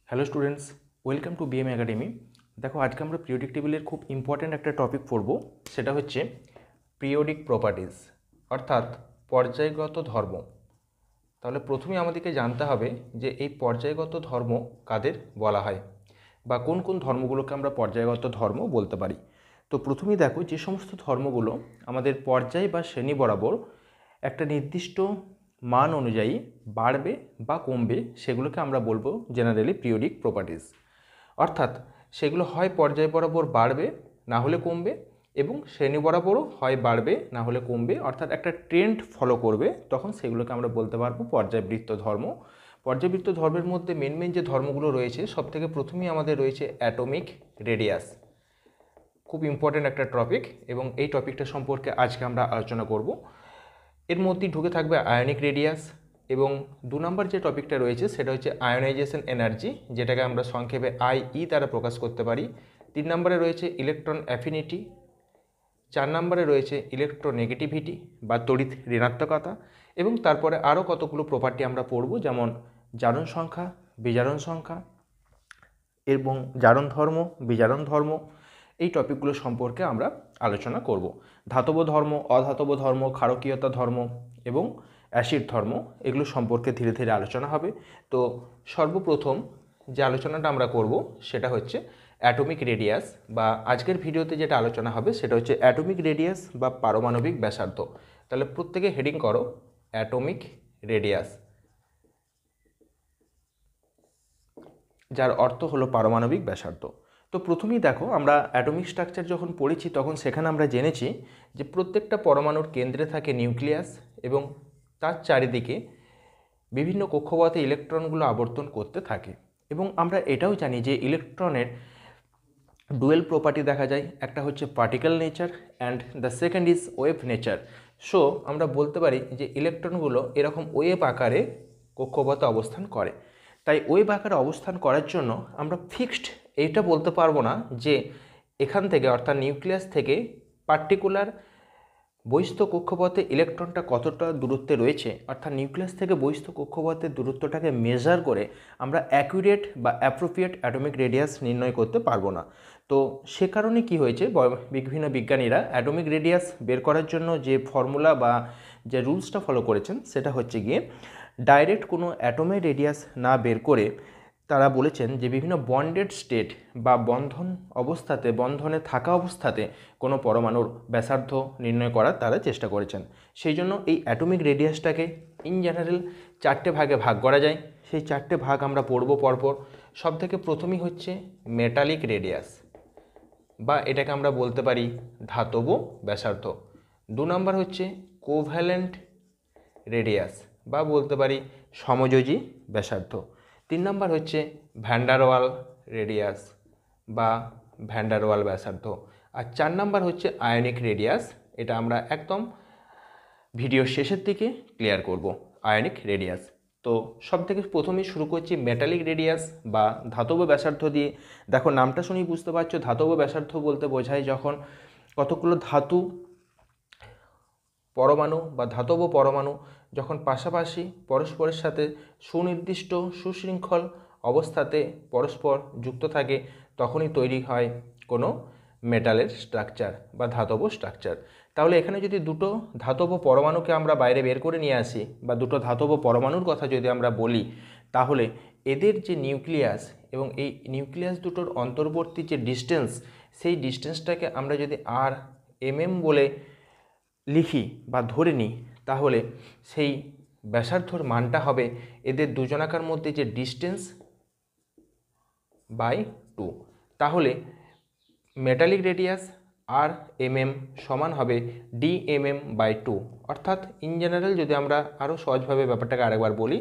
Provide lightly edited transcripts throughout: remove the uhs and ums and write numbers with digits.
Hello students, welcome to BM academy. দেখো, আজকে আমরা পিরিয়ডিক টেবিলের খুব ইম্পর্ট্যান্ট একটা টপিক পড়ব। সেটা হচ্ছে পিরিয়ডিক প্রপার্টিজ, অর্থাৎ পর্যায়গত ধর্ম। তাহলে প্রথমে আমাদেরকে জানতে হবে যে এই পর্যায়গত ধর্ম কাদের বলা হয়, বা কোন কোন ধর্মগুলোকে আমরা পর্যায়গত ধর্ম বলতে পারি। তো প্রথমেই দেখো, যে সমস্ত ধর্মগুলো আমাদের পর্যায় বা শ্রেণী বরাবর একটা নির্দিষ্ট মান অনুযায়ী বাড়বে বা কমবে, সেগুলোকে আমরা বলবো জেনারেলি পিরিয়ডিক প্রপার্টিজ। অর্থাৎ সেগুলো হয় পর্যায় বরাবর বাড়বে, না হলে কমবে, এবং শ্রেণী বরাবরও হয় বাড়বে না হলে কমবে, অর্থাৎ একটা ট্রেন্ড ফলো করবে। তখন সেগুলোকে আমরা বলতে পারবো পর্যায়বৃত্ত ধর্ম। পর্যায়বৃত্ত ধর্মের মধ্যে মেন যে ধর্মগুলো রয়েছে, সব থেকে প্রথমেই আমাদের রয়েছে অ্যাটমিক রেডিয়াস। খুব ইম্পর্ট্যান্ট একটা টপিক, এবং এই টপিকটা সম্পর্কে আজকে আমরা আলোচনা করব। এর মধ্যেই ঢুকে থাকবে আয়নিক রেডিয়াস, এবং 2 নম্বর যে টপিকটা রয়েছে সেটা হচ্ছে আয়োনাইজেশন এনার্জি, যেটাকে আমরা সংক্ষেপে আইই দ্বারা প্রকাশ করতে পারি। 3 নম্বরে রয়েছে ইলেকট্রন অ্যাফিনিটি। 4 নম্বরে রয়েছে ইলেকট্রোনেগেটিভিটি বা তড়িৎ ঋণাত্মকতা, এবং তারপরে আরও কতগুলো প্রপার্টি আমরা পড়ব, যেমন জারণ সংখ্যা, বিজারণ সংখ্যা, এবং জারণ ধর্ম, বিজারণ ধর্ম। এই টপিকগুলো সম্পর্কে আমরা আলোচনা করব। ধাতব ধর্ম, অধাতব ধর্ম, ক্ষারকীয়তা ধর্ম এবং অ্যাসিড ধর্ম, এগুলো সম্পর্কে ধীরে ধীরে আলোচনা হবে। তো সর্বপ্রথম যে আলোচনাটা আমরা করব সেটা হচ্ছে অ্যাটমিক রেডিয়াস, বা আজকের ভিডিওতে যেটা আলোচনা হবে সেটা হচ্ছে অ্যাটমিক রেডিয়াস বা পারমাণবিক ব্যাসার্ধ। তাহলে প্রত্যেকে হেডিং করো অ্যাটমিক রেডিয়াস, যার অর্থ হলো পারমাণবিক ব্যাসার্ধ। তো প্রথমেই দেখো, আমরা অ্যাটমিক স্ট্রাকচার যখন পড়েছি তখন সেখানে আমরা জেনেছি যে প্রত্যেকটা পরমাণুর কেন্দ্রে থাকে নিউক্লিয়াস, এবং তার চারিদিকে বিভিন্ন কক্ষপথে ইলেকট্রনগুলো আবর্তন করতে থাকে। এবং আমরা এটাও জানি যে ইলেকট্রনের ডুয়েল প্রপার্টি দেখা যায়, একটা হচ্ছে particle nature and the second is wave nature. So আমরা বলতে পারি যে ইলেকট্রনগুলো এরকম ওয়েভ আকারে কক্ষপথে অবস্থান করে। তাই ওয়েভ আকারে অবস্থান করার জন্য আমরা ফিক্সড এইটা বলতে পারবো না যে এখান থেকে, অর্থাৎ নিউক্লিয়াস থেকে পার্টিকুলার বহিস্থ কক্ষপথে ইলেকট্রনটা কতটা দূরত্বে রয়েছে, অর্থাৎ নিউক্লিয়াস থেকে বহিস্থ কক্ষপথের দূরত্বটাকে মেজার করে আমরা অ্যাকুরেট বা অ্যাপ্রোপ্রিয়েট অ্যাটমিক রেডিয়াস নির্ণয় করতে পারবো না। তো সে কারণে কি হয়েছে, বিভিন্ন বিজ্ঞানীরা অ্যাটমিক রেডিয়াস বের করার জন্য যে ফর্মুলা বা যে রুলসটা ফলো করেছেন সেটা হচ্ছে গিয়ে ডাইরেক্ট কোনো অ্যাটমের রেডিয়াস না বের করে তারা বলেছেন যে বিভিন্ন বন্ডেড স্টেট বা বন্ধনে থাকা অবস্থাতে কোনো পরমাণুর ব্যাসার্ধ নির্ণয় করার তারা চেষ্টা করেছেন। সেই জন্য এই অ্যাটমিক রেডিয়াসটাকে ইন জেনারেল 4টে ভাগে ভাগ করা যায়। সেই 4টে ভাগ আমরা পড়ব পরপর। সব থেকে প্রথমেই হচ্ছে মেটালিক রেডিয়াস, বা এটাকে আমরা বলতে পারি ধাতব ব্যাসার্ধ। 2 নম্বর হচ্ছে কোভ্যালেন্ট রেডিয়াস, বা বলতে পারি সমযোজী ব্যাসার্ধ। 3 নম্বর হচ্ছে ভ্যান্ডারওয়াল রেডিয়াস বা ভ্যান্ডারওয়াল ব্যাসার্ধ। আর 4 নম্বর হচ্ছে আয়নিক রেডিয়াস। এটা আমরা একদম ভিডিওর শেষের দিকে ক্লিয়ার করব, আয়নিক রেডিয়াস। তো সব থেকে প্রথমেই শুরু করছি মেটালিক রেডিয়াস বা ধাতব ব্যাসার্ধ দিয়ে। দেখো, নামটা শুনেই বুঝতে পারছো, ধাতব ব্যাসার্ধ বলতে বোঝায় যখন কতগুলো ধাতু পরমাণু বা ধাতব পরমাণু যখন পাশাপাশি পরস্পরের সাথে সুনির্দিষ্ট সুশৃঙ্খল অবস্থাতে পরস্পর যুক্ত থাকে, তখনই তৈরি হয় কোনো মেটালের স্ট্রাকচার বা ধাতব স্ট্রাকচার। তাহলে এখানে যদি দুটো ধাতব পরমাণুকে আমরা বাইরে বের করে নিয়ে আসি, বা দুটো ধাতব পরমাণুর কথা যদি আমরা বলি, তাহলে এদের যে নিউক্লিয়াস এবং এই নিউক্লিয়াস দুটোর অন্তর্বর্তী যে ডিস্টেন্স, সেই ডিস্টেন্সটাকে আমরা যদি RMM বলে লিখি বা ধরে নিই, তাহলে সেই ব্যাসার্ধর মানটা হবে এদের দুজনাকার মধ্যে যে ডিস্টেন্স বাই 2। তাহলে মেটালিক রেডিয়াস RMM সমান হবে DMM বাই 2। অর্থাৎ ইন জেনারেল যদি আমরা আরও সহজভাবে ব্যাপারটাকে আরেকবার বলি,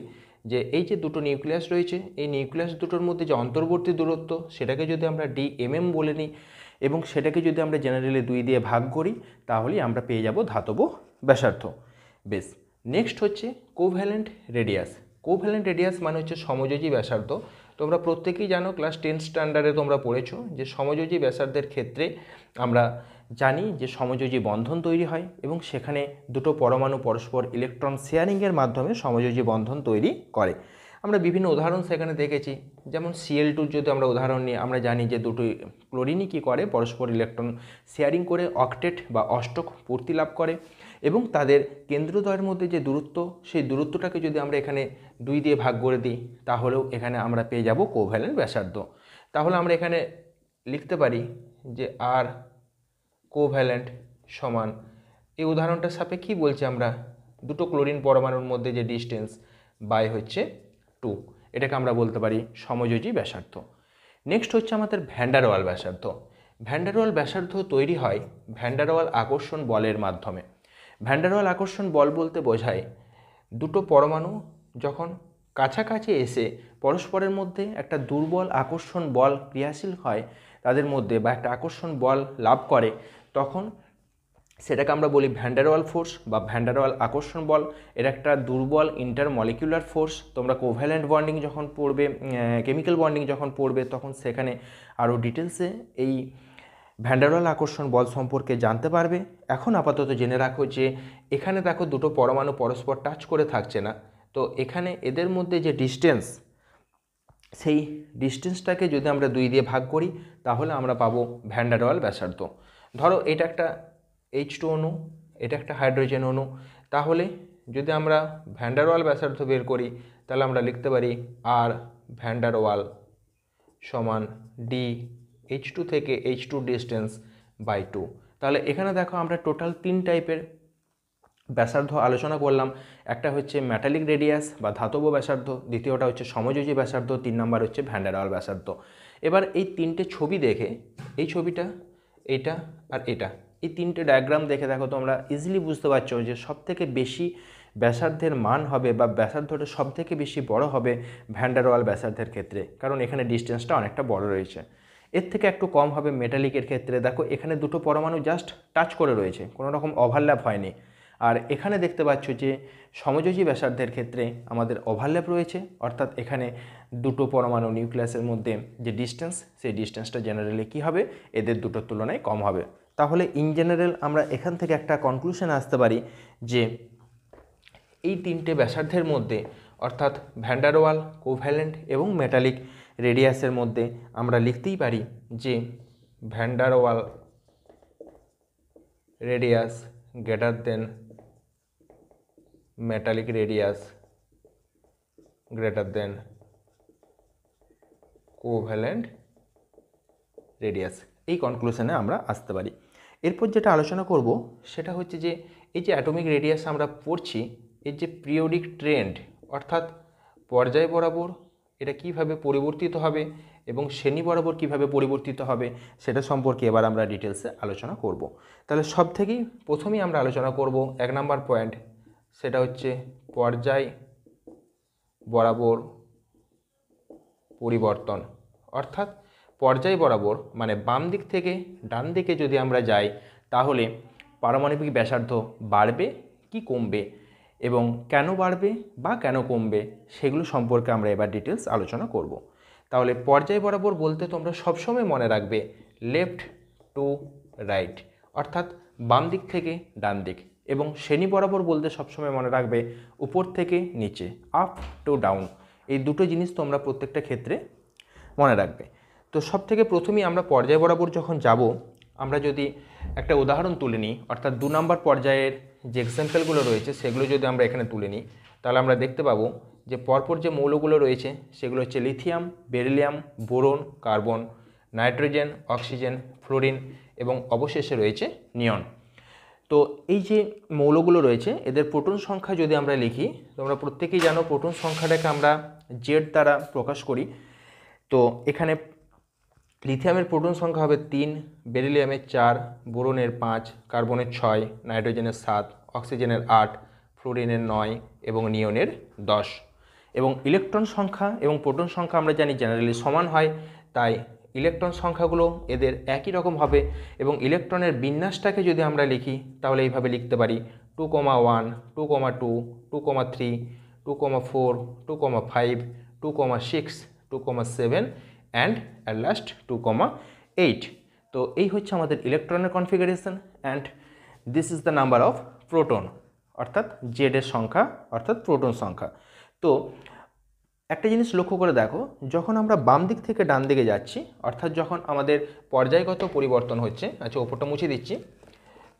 যে এই যে দুটো নিউক্লিয়াস রয়েছে, এই নিউক্লিয়াস দুটোর মধ্যে যে অন্তর্বর্তী দূরত্ব, সেটাকে যদি আমরা DMM বলে নিই এবং সেটাকে যদি আমরা জেনারেলি 2 দিয়ে ভাগ করি, তাহলেই আমরা পেয়ে যাব ধাতব ব্যাসার্ধ। বেশ, নেক্সট হচ্ছে কোভ্যালেন্ট রেডিয়াস। কোভ্যালেন্ট রেডিয়াস মানে হচ্ছে সমযোজী ব্যাসার্ধ। তোমরা প্রত্যেকেই জানো, ক্লাস 10 স্ট্যান্ডার্ডে তোমরা পড়েছো যে সমযোজী ব্যাসার্ধের ক্ষেত্রে আমরা জানি যে সমযোজী বন্ধন তৈরি হয়, এবং সেখানে দুটো পরমাণু পরস্পর ইলেকট্রন শেয়ারিংয়ের মাধ্যমে সমযোজী বন্ধন তৈরি করে। আমরা বিভিন্ন উদাহরণ সেখানে দেখেছি, যেমন Cl2 যদি আমরা উদাহরণ নিই, আমরা জানি যে দুটো ক্লোরিনই কী করে, পরস্পর ইলেকট্রন শেয়ারিং করে অক্টেট বা অষ্টক পূর্তি লাভ করে, এবং তাদের কেন্দ্রদ্বয়ের মধ্যে যে দূরত্ব, সেই দূরত্বটাকে যদি আমরা এখানে 2 দিয়ে ভাগ করে দিই, তাহলেও এখানে আমরা পেয়ে যাব কোভ্যালেন্ট ব্যাসার্ধ। তাহলে আমরা এখানে লিখতে পারি যে আর কোভ্যালেন্ট সমান, এই উদাহরণটার সাপেক্ষে কী বলছি আমরা, দুটো ক্লোরিন পরমাণুর মধ্যে যে ডিস্টেন্স বাই হচ্ছে 2, এটাকে আমরা বলতে পারি সমযোজী ব্যাসার্ধ। নেক্সট হচ্ছে আমাদের ভ্যান ডার ওয়াল ব্যাসার্ধ। ভ্যান ডার ওয়াল ব্যাসার্ধ তৈরি হয় ভ্যান ডার ওয়াল আকর্ষণ বলের মাধ্যমে। ভ্যান ডার ওয়াল আকর্ষণ বল বলতে বোঝায় দুটো পরমাণু যখন কাছাকাছি এসে পরস্পরের মধ্যে একটা দুর্বল আকর্ষণ বল ক্রিয়াশীল হয় তাদের মধ্যে, বা একটা আকর্ষণ বল লাভ করে, তখন সেটাকে আমরা বলি ভ্যান ডার ওয়াল ফোর্স বা ভ্যান ডার ওয়াল আকর্ষণ বল। এর একটা দুর্বল ইন্টারমলিকুলার ফোর্স। তোমরা কোভ্যালেন্ট বন্ডিং যখন পড়বে, কেমিক্যাল বন্ডিং যখন পড়বে, তখন সেখানে আরও ডিটেলসে এই ভ্যান ডার ওয়াল আকর্ষণ বল সম্পর্কে জানতে পারবে। এখন আপাতত জেনে রাখো যে এখানে দেখো দুটো পরমাণু পরস্পর টাচ করে থাকছে না, তো এখানে এদের মধ্যে যে ডিস্টেন্স, সেই ডিস্টেন্সটাকে যদি আমরা 2 দিয়ে ভাগ করি, তাহলে আমরা পাবো ভ্যান ডার ওয়াল ব্যাসার্ধ। ধরো এটা একটা H2 অণু, এটা একটা হাইড্রোজেন অণু, তাহলে যদি আমরা ভ্যান ডার ওয়াল ব্যাসার্ধ বের করি, তাহলে আমরা লিখতে পারি আর ভ্যান ডার ওয়াল সমান ডি H2 থেকে H2 ডিস্টেন্স বাই 2। তাহলে এখানে দেখো আমরা টোটাল 3 টাইপের ব্যাসার্ধ আলোচনা করলাম। একটা হচ্ছে মেটালিক রেডিয়াস বা ধাতব ব্যাসার্ধ, দ্বিতীয়টা হচ্ছে সমযোজী ব্যাসার্ধ, 3 নম্বর হচ্ছে ভ্যান ডার ওয়াল ব্যাসার্ধ। এবার এই 3টে ছবি দেখে, এই ছবিটা, এটা আর এটা, এই 3টে ডায়াগ্রাম দেখে দেখো তোমরা ইজিলি বুঝতে পারছো যে সবথেকে বেশি ব্যাসার্ধের মান হবে বা ব্যাসার্ধটা সবথেকে বেশি বড় হবে ভ্যান ডার ওয়াল ব্যাসার্ধের ক্ষেত্রে, কারণ এখানে ডিস্টেন্সটা অনেকটা বড় রয়েছে। এর থেকে একটু কম হবে মেটালিকের ক্ষেত্রে। দেখো এখানে দুটো পরমাণু জাস্ট টাচ করে রয়েছে, কোনো রকম ওভারল্যাপ হয়নি। আর এখানে দেখতে পাচ্ছ যে সমযোজী ব্যাসার্ধের ক্ষেত্রে আমাদের ওভারল্যাপ রয়েছে, অর্থাৎ এখানে দুটো পরমাণু নিউক্লিয়াসের মধ্যে যে ডিস্টেন্স, সেই ডিস্টেন্সটা জেনারেলি কী হবে, এদের দুটোর তুলনায় কম হবে। তাহলে ইন জেনারেল আমরা এখান থেকে একটা কনক্লুশন আসতে পারি যে এই 3টে ব্যাসার্ধের মধ্যে, অর্থাৎ ভ্যান ডার ওয়াল, কোভ্যালেন্ট এবং মেটালিক রেডিয়াসের মধ্যে আমরা লিখতেই পারি যে van der Waals radius greater than metallic radius greater than covalent radius, এই কনক্লুশনে আমরা আসতে পারি। এরপর যেটা আলোচনা করব সেটা হচ্ছে যে এই যে অ্যাটমিক রেডিয়াস আমরা পড়ছি, এর যে পিরিয়ডিক ট্রেন্ড, অর্থাৎ পর্যায় বরাবর এটা কিভাবে পরিবর্তিত হবে এবং শ্রেণী বরাবর কিভাবে পরিবর্তিত হবে, সেটা সম্পর্কে এবার আমরা ডিটেলসে আলোচনা করব। তাহলে সব থেকেই প্রথমেই আমরা আলোচনা করব 1 নম্বর পয়েন্ট, সেটা হচ্ছে পর্যায় বরাবর পরিবর্তন। অর্থাৎ পর্যায় বরাবর মানে বাম দিক থেকে ডান দিকে যদি আমরা যাই, তাহলে পারমাণবিক ব্যাসার্ধ বাড়বে কি কমবে, এবং কেন বাড়বে বা কেন কমবে, সেগুলো সম্পর্কে আমরা এবার ডিটেলস আলোচনা করব। তাহলে পর্যায় বরাবর বলতে তোমরা সবসময় মনে রাখবে লেফট টু রাইট, অর্থাৎ বাম দিক থেকে ডান দিক, এবং শ্রেণী বরাবর বলতে সবসময় মনে রাখবে উপর থেকে নিচে, আপ টু ডাউন। এই দুটো জিনিস তোমরা প্রত্যেকটা ক্ষেত্রে মনে রাখবে। তো সব থেকে প্রথমেই আমরা পর্যায় বরাবর যখন যাব, আমরা যদি একটা উদাহরণ তুলে নিই, অর্থাৎ 2 নম্বর পর্যায়ের যে এক্সাম্পলগুলো রয়েছে সেগুলো যদি আমরা এখানে তুলে নিই, তাহলে আমরা দেখতে পাবো যে পরপর যে মৌলগুলো রয়েছে সেগুলো হচ্ছে lithium, beryllium, boron, carbon, nitrogen, oxygen, fluorine এবং অবশেষে রয়েছে নিয়ন। তো এই যে মৌলগুলো রয়েছে এদের প্রোটন সংখ্যা যদি আমরা লিখি, তোমরা প্রত্যেকেই জানো প্রোটন সংখ্যাটাকে আমরা জেড দ্বারা প্রকাশ করি। তো এখানে লিথিয়ামের প্রোটন সংখ্যা হবে 3, বেরিলিয়ামের 4, বোরনের 5, কার্বনের 6, নাইট্রোজেনের 7, অক্সিজেনের 8, ফ্লোরিনের 9 এবং নিয়নের 10। এবং ইলেকট্রন সংখ্যা এবং প্রোটন সংখ্যা আমরা জানি জেনারেলি সমান হয়, তাই ইলেকট্রন সংখ্যাগুলো এদের একই রকম হবে। এবং ইলেকট্রনের বিন্যাসটাকে যদি আমরা লিখি, তাহলে এইভাবে লিখতে পারি 2,1, 2,2, 2,3, 2,4, 2,5, 2,6, 2,7 অ্যান্ড অ্যাট লাস্ট 2,8। তো এই হচ্ছে আমাদের ইলেকট্রনের configuration, and this is the number of proton, অর্থাৎ জেডের সংখ্যা, অর্থাৎ প্রোটন সংখ্যা। তো একটা জিনিস লক্ষ্য করে দেখো, যখন আমরা বাম দিক থেকে ডান দিকে যাচ্ছি, অর্থাৎ যখন আমাদের পর্যায়গত পরিবর্তন হচ্ছে, আচ্ছা ওপরটা মুছে দিচ্ছি,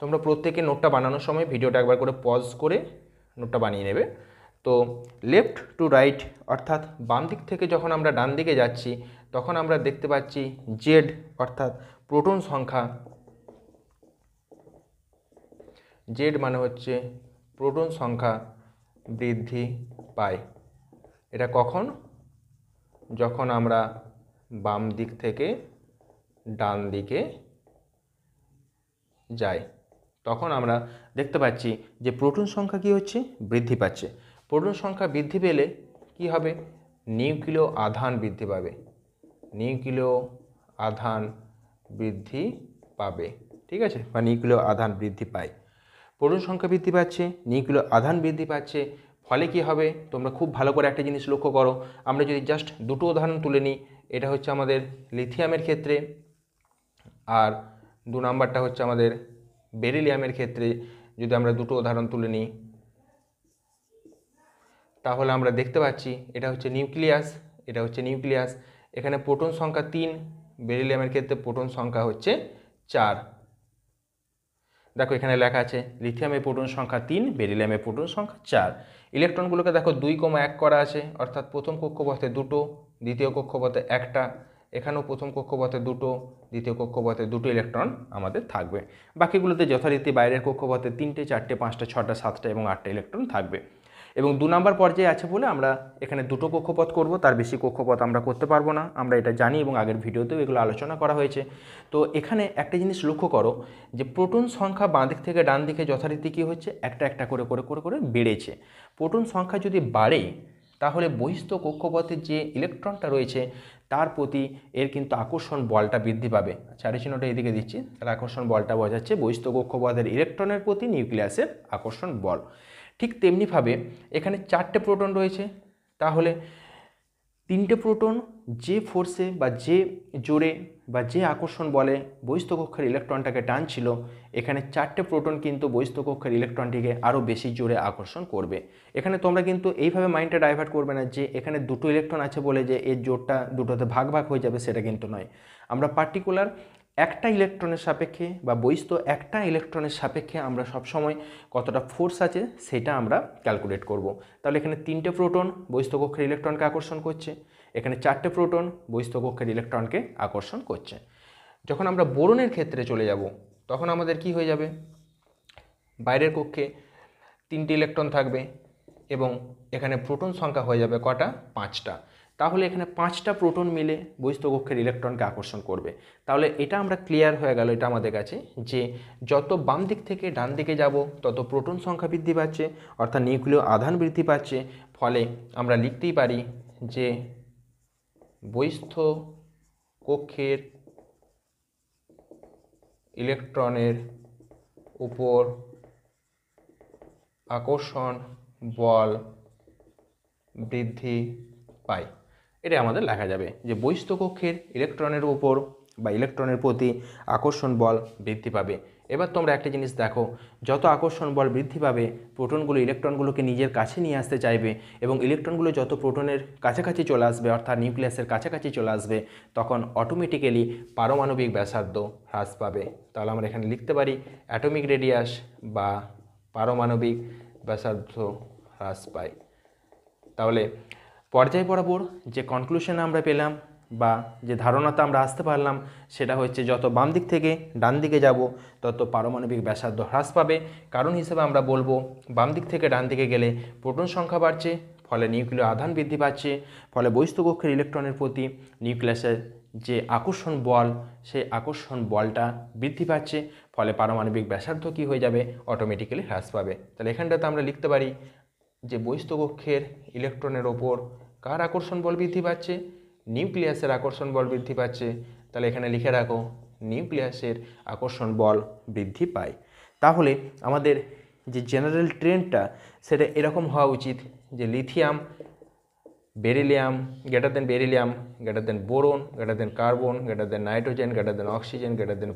তোমরা প্রত্যেকে নোটটা বানানোর সময় ভিডিওটা একবার করে পজ করে নোটটা বানিয়ে নেবে। তো লেফট টু রাইট অর্থাৎ বাম দিক থেকে যখন আমরা ডান দিকে যাচ্ছি তখন আমরা দেখতে পাচ্ছি জেড অর্থাৎ প্রোটন সংখ্যা, জেড মানে হচ্ছে প্রোটন সংখ্যা বৃদ্ধি পায়। এটা কখন? যখন আমরা বাম দিক থেকে ডান দিকে যাই তখন আমরা দেখতে পাচ্ছি যে প্রোটন সংখ্যা কি হচ্ছে? বৃদ্ধি পাচ্ছে। প্রোটন সংখ্যা বৃদ্ধি পেলে কি হবে? নিউক্লিয় আধান বৃদ্ধি পাবে, নিউক্লিয় আধান বৃদ্ধি পাবে, ঠিক আছে, বা নিউক্লিয় আধান বৃদ্ধি পায়। প্রোটন সংখ্যা বৃদ্ধি পাচ্ছে, নিউক্লিয় আধান বৃদ্ধি পাচ্ছে, ফলে কি হবে? তোমরা খুব ভালো করে একটা জিনিস লক্ষ্য করো, আমরা যদি জাস্ট দুটো উদাহরণ তুলে নিই, এটা হচ্ছে আমাদের লিথিয়ামের ক্ষেত্রে আর 2 নাম্বারটা হচ্ছে আমাদের বেরিলিয়ামের ক্ষেত্রে। যদি আমরা দুটো উদাহরণ তুলে নিই তাহলে আমরা দেখতে পাচ্ছি এটা হচ্ছে নিউক্লিয়াস, এটা হচ্ছে নিউক্লিয়াস, এখানে প্রোটন সংখ্যা 3, বেরিলিয়ামের ক্ষেত্রে প্রোটন সংখ্যা হচ্ছে 4। দেখো এখানে লেখা আছে লিথিয়ামে প্রোটন সংখ্যা 3, বেরিলিয়ামে প্রোটন সংখ্যা 4। ইলেকট্রনগুলোকে দেখো 2,1 করা আছে, অর্থাৎ প্রথম কক্ষপথে 2টো, দ্বিতীয় কক্ষপথে 1টা, এখানেও প্রথম কক্ষপথে 2টো, দ্বিতীয় কক্ষপথে 2টো ইলেকট্রন আমাদের থাকবে। বাকিগুলোতে যথারীতি বাইরের কক্ষপথে 3টে, 4টে, 5টা, 6টা, 7টা এবং 8টা ইলেকট্রন থাকবে। এবং 2 নাম্বার পর্যায়ে আছে বলে আমরা এখানে 2টো কক্ষপথ করব, তার বেশি কক্ষপথ আমরা করতে পারবো না, আমরা এটা জানি এবং আগের ভিডিওতেও এগুলো আলোচনা করা হয়েছে। তো এখানে একটা জিনিস লক্ষ্য করো যে প্রোটন সংখ্যা বাঁ দিক থেকে ডান দিকে যথারীতি কী হচ্ছে? একটা একটা করে করে করে করে বেড়েছে। প্রোটন সংখ্যা যদি বাড়ে তাহলে বহিস্থ কক্ষপথের যে ইলেকট্রনটা রয়েছে তার প্রতি এর কিন্তু আকর্ষণ বলটা বৃদ্ধি পাবে। চারি চিহ্নটা এদিকে দিচ্ছি, তাহলে আকর্ষণ বলটা বোঝাচ্ছে বহিস্থ কক্ষপথের ইলেকট্রনের প্রতি নিউক্লিয়াসের আকর্ষণ বল। ঠিক তেমনিভাবে এখানে 4টে প্রোটন রয়েছে, তাহলে 3টে প্রোটন যে ফোর্সে বা যে জোরে বা যে আকর্ষণ বলে বহিস্থ কক্ষের ইলেকট্রনটাকে টানছিল, এখানে 4টে প্রোটন কিন্তু বহিস্থ কক্ষের ইলেকট্রনটিকে আরও বেশি জোরে আকর্ষণ করবে। এখানে তোমরা কিন্তু এইভাবে মাইন্ডটা ডাইভার্ট করবে না যে এখানে 2টো ইলেকট্রন আছে বলে যে এর জোরটা দুটোতে ভাগ ভাগ হয়ে যাবে, সেটা কিন্তু নয়। আমরা পার্টিকুলার একটা ইলেকট্রনের সাপেক্ষে বা বহিস্থ একটা ইলেকট্রনের সাপেক্ষে আমরা সবসময় কতটা ফোর্স আছে সেটা আমরা ক্যালকুলেট করব। তাহলে এখানে 3টে প্রোটন বহিস্থ কক্ষের ইলেকট্রনকে আকর্ষণ করছে, এখানে 4টে প্রোটন বহিস্থ কক্ষের ইলেকট্রনকে আকর্ষণ করছে। যখন আমরা বোরনের ক্ষেত্রে চলে যাব তখন আমাদের কি হয়ে যাবে? বাইরের কক্ষে 3টে ইলেকট্রন থাকবে এবং এখানে প্রোটন সংখ্যা হয়ে যাবে কটা? 5টা। তাহলে এখানে 5টা প্রোটন মিলে বহিস্থ কক্ষের ইলেকট্রনকে আকর্ষণ করবে। তাহলে এটা আমরা ক্লিয়ার হয়ে গেল এটা আমাদের কাছে যে যত বাম দিক থেকে ডান দিকে যাব তত প্রোটন সংখ্যা বৃদ্ধি পাচ্ছে, অর্থাৎ নিউক্লিয় আধান বৃদ্ধি পাচ্ছে। ফলে আমরা লিখতেই পারি যে বহিস্থ কক্ষের ইলেকট্রনের উপর আকর্ষণ বল বৃদ্ধি পায়। এটা আমাদের লেখা যাবে যে বহিস্থ কক্ষের ইলেকট্রনের উপর বা ইলেকট্রনের প্রতি আকর্ষণ বল বৃদ্ধি পাবে। এবার তোমরা একটা জিনিস দেখো, যত আকর্ষণ বল বৃদ্ধি পাবে প্রোটনগুলো ইলেকট্রনগুলোকে নিজের কাছে নিয়ে আসতে চাইবে এবং ইলেকট্রনগুলো যত প্রোটনের কাছাকাছি চলে আসবে অর্থাৎ নিউক্লিয়াসের কাছাকাছি চলে আসবে তখন অটোমেটিক্যালি পারমাণবিক ব্যাসার্ধ হ্রাস পাবে। তাহলে আমরা এখানে লিখতে পারি অ্যাটমিক রেডিয়াস বা পারমাণবিক ব্যাসার্ধ হ্রাস পায়। তাহলে পর্যায় বরাবর যে কনক্লুশন আমরা পেলাম বা যে ধারণাতে আমরা আসতে পারলাম সেটা হচ্ছে যত বাম দিক থেকে ডান দিকে যাব তত পারমাণবিক ব্যাসার্ধ হ্রাস পাবে। কারণ হিসেবে আমরা বলবো বাম দিক থেকে ডান দিকে গেলে প্রোটন সংখ্যা বাড়ছে, ফলে নিউক্লিয় আধান বৃদ্ধি পাচ্ছে, ফলে বহিস্থ কক্ষের ইলেকট্রনের প্রতি নিউক্লিয়াসের যে আকর্ষণ বল সেই আকর্ষণ বলটা বৃদ্ধি পাচ্ছে, ফলে পারমাণবিক ব্যাসার্ধ কী হয়ে যাবে? অটোমেটিক্যালি হ্রাস পাবে। তাহলে এখানটাতে আমরা লিখতে পারি যে বহিস্থ কক্ষের ইলেকট্রনের ওপর কার আকর্ষণ বল বৃদ্ধি পাচ্ছে? নিউক্লিয়াসের আকর্ষণ বল বৃদ্ধি পাচ্ছে। তাহলে এখানে লিখে রাখো নিউক্লিয়াসের আকর্ষণ বল বৃদ্ধি পায়। তাহলে আমাদের যে জেনারেল ট্রেন্ডটা সেটা এরকম হওয়া উচিত যে lithium beryllium beryllium boron carbon nitrogen oxygen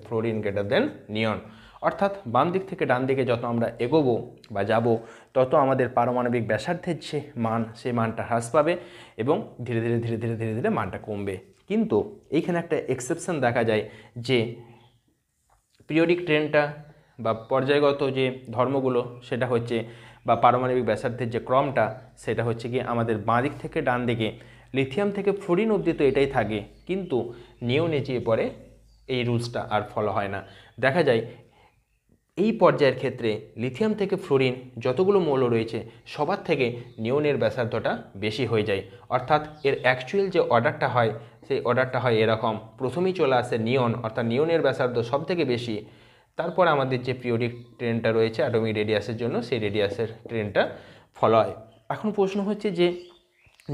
fluorine নিয়ন, অর্থাৎ বাম দিক থেকে ডান দিকে যত আমরা এগোবো বা যাব, তত আমাদের পারমাণবিক ব্যাসার্ধের যে মান, সেই মানটা হ্রাস পাবে এবং ধীরে ধীরে ধীরে ধীরে ধীরে ধীরে মানটা কমবে। কিন্তু এইখানে একটা এক্সেপশন দেখা যায় যে পিরিয়ডিক ট্রেন্ডটা বা পর্যায়গত যে ধর্মগুলো সেটা হচ্ছে, বা পারমাণবিক ব্যাসার্ধের যে ক্রমটা, সেটা হচ্ছে কি আমাদের বাঁ দিক থেকে ডান দিকে লিথিয়াম থেকে ফ্লোরিন অবধি তো এটাই থাকে, কিন্তু নিয়নে যেয়ে পরে এই রুলসটা আর ফলো হয় না। দেখা যায় এই পর্যায়ের ক্ষেত্রে লিথিয়াম থেকে ফ্লোরিন যতগুলো মৌল রয়েছে সবার থেকে নিয়নের ব্যাসার্ধটা বেশি হয়ে যায়। অর্থাৎ এর অ্যাকচুয়াল যে অর্ডারটা হয়, সেই অর্ডারটা হয় এরকম: প্রথমেই চলে আসে নিয়ন, অর্থাৎ নিয়নের ব্যাসার্ধ সব থেকে বেশি, তারপর আমাদের যে পিরিয়ডিক ট্রেনটা রয়েছে অ্যাটমিক রেডিয়াসের জন্য, সেই রেডিয়াসের ট্রেনটা ফলো হয়। এখন প্রশ্ন হচ্ছে যে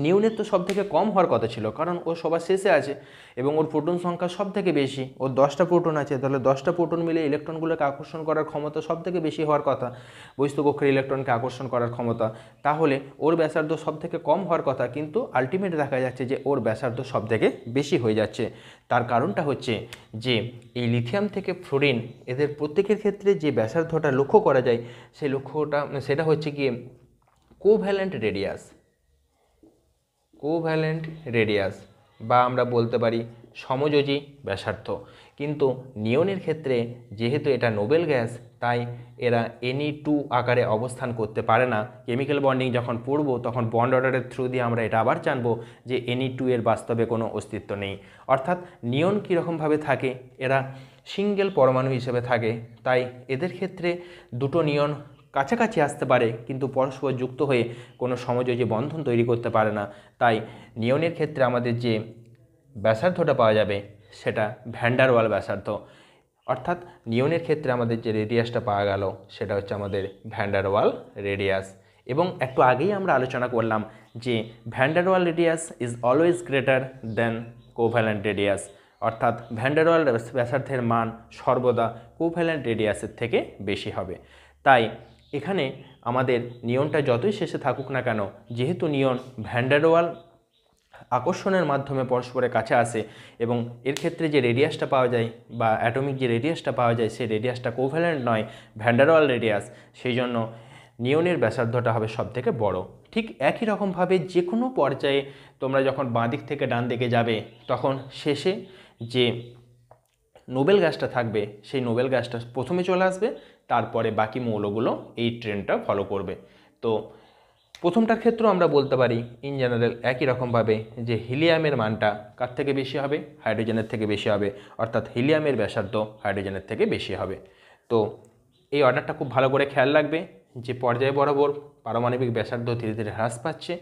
নিউনের তো সব থেকে কম হওয়ার কথা ছিল, কারণ ও সবার শেষে আছে এবং ওর প্রোটন সংখ্যা সব থেকে বেশি, ওর 10টা প্রোটন আছে, তাহলে 10টা প্রোটন মিলে ইলেকট্রনগুলোকে আকর্ষণ করার ক্ষমতা সব থেকে বেশি হওয়ার কথা, বহিস্থকক্ষের ইলেকট্রনকে আকর্ষণ করার ক্ষমতা, তাহলে ওর ব্যাসার্ধ সব থেকে কম হওয়ার কথা, কিন্তু আলটিমেট দেখা যাচ্ছে যে ওর ব্যাসার্ধ সব থেকে বেশি হয়ে যাচ্ছে। তার কারণটা হচ্ছে যে এই লিথিয়াম থেকে ফ্লোরিন এদের প্রত্যেকের ক্ষেত্রে যে ব্যাসার্ধটা লক্ষ্য করা যায়, সেই লক্ষ্যটা সেটা হচ্ছে গিয়ে কোভ্যালেন্ট রেডিয়াস, কোভ্যালেন্ট রেডিয়াস, বা আমরা বলতে পারি সমযোজী ব্যাসার্ধ। কিন্তু নিয়নের ক্ষেত্রে যেহেতু এটা নোবেল গ্যাস, তাই এরা Ne2 আকারে অবস্থান করতে পারে না। কেমিক্যাল বন্ডিং যখন পড়ব তখন বন্ড অর্ডারের থ্রু দিয়ে আমরা এটা আবার জানবো যে Ne2 এর বাস্তবে কোনো অস্তিত্ব নেই। অর্থাৎ নিয়ন কীরকমভাবে থাকে, এরা সিঙ্গেল পরমাণু হিসেবে থাকে, তাই এদের ক্ষেত্রে দুটো নিয়ন কাছাকাছি আসতে পারে কিন্তু পরস্পর যুক্ত হয়ে কোনো সমযোজী বন্ধন তৈরি করতে পারে না। তাই নিয়নের ক্ষেত্রে আমাদের যে ব্যাসার্ধটা পাওয়া যাবে সেটা ভ্যান্ডার ওয়াল ব্যাসার্ধ। অর্থাৎ নিয়নের ক্ষেত্রে আমাদের যে রেডিয়াসটা পাওয়া গেল সেটা হচ্ছে আমাদের ভ্যান্ডার ওয়াল রেডিয়াস। এবং একটু আগেই আমরা আলোচনা করলাম যে van der wall radius is always greater than covalent radius, অর্থাৎ ভ্যান্ডার ওয়াল ব্যাসার্ধের মান সর্বদা কোভ্যালেন্ট রেডিয়াসের থেকে বেশি হবে। তাই এখানে আমাদের নিয়নটা যতই শেষে থাকুক না কেন, যেহেতু নিয়ন ভ্যান্ডার ওয়াল আকর্ষণের মাধ্যমে পরস্পরের কাছে আসে এবং এর ক্ষেত্রে যে রেডিয়াসটা পাওয়া যায় বা অ্যাটমিক যে রেডিয়াসটা পাওয়া যায়, সেই রেডিয়াসটা কোভ্যালেন্ট নয়, ভ্যান্ডার ওয়াল রেডিয়াস, সেই জন্য নিয়নের ব্যাসার্ধটা হবে সব থেকে বড়। ঠিক একই রকমভাবে যে কোনো পর্যায়ে তোমরা যখন বাঁ দিক থেকে ডান দিকে যাবে, তখন শেষে যে নোবেল গ্যাসটা থাকবে সেই নোবেল গ্যাসটা প্রথমে চলে আসবে, তারপরে বাকি মৌলগুলো এই ট্রেন্ডটা ফলো করবে। তো প্রথমটার ক্ষেত্রেও আমরা বলতে পারি ইন জেনারেল একই রকমভাবে যে হিলিয়ামের মানটা কার থেকে বেশি হবে, হাইড্রোজেনের থেকে বেশি হবে, অর্থাৎ হিলিয়ামের ব্যাসার্ধ হাইড্রোজেনের থেকে বেশি হবে। তো এই অর্ডারটা খুব ভালো করে খেয়াল রাখবে যে পর্যায় বরাবর পারমাণবিক ব্যাসার্ধ ধীরে ধীরে হ্রাস পাচ্ছে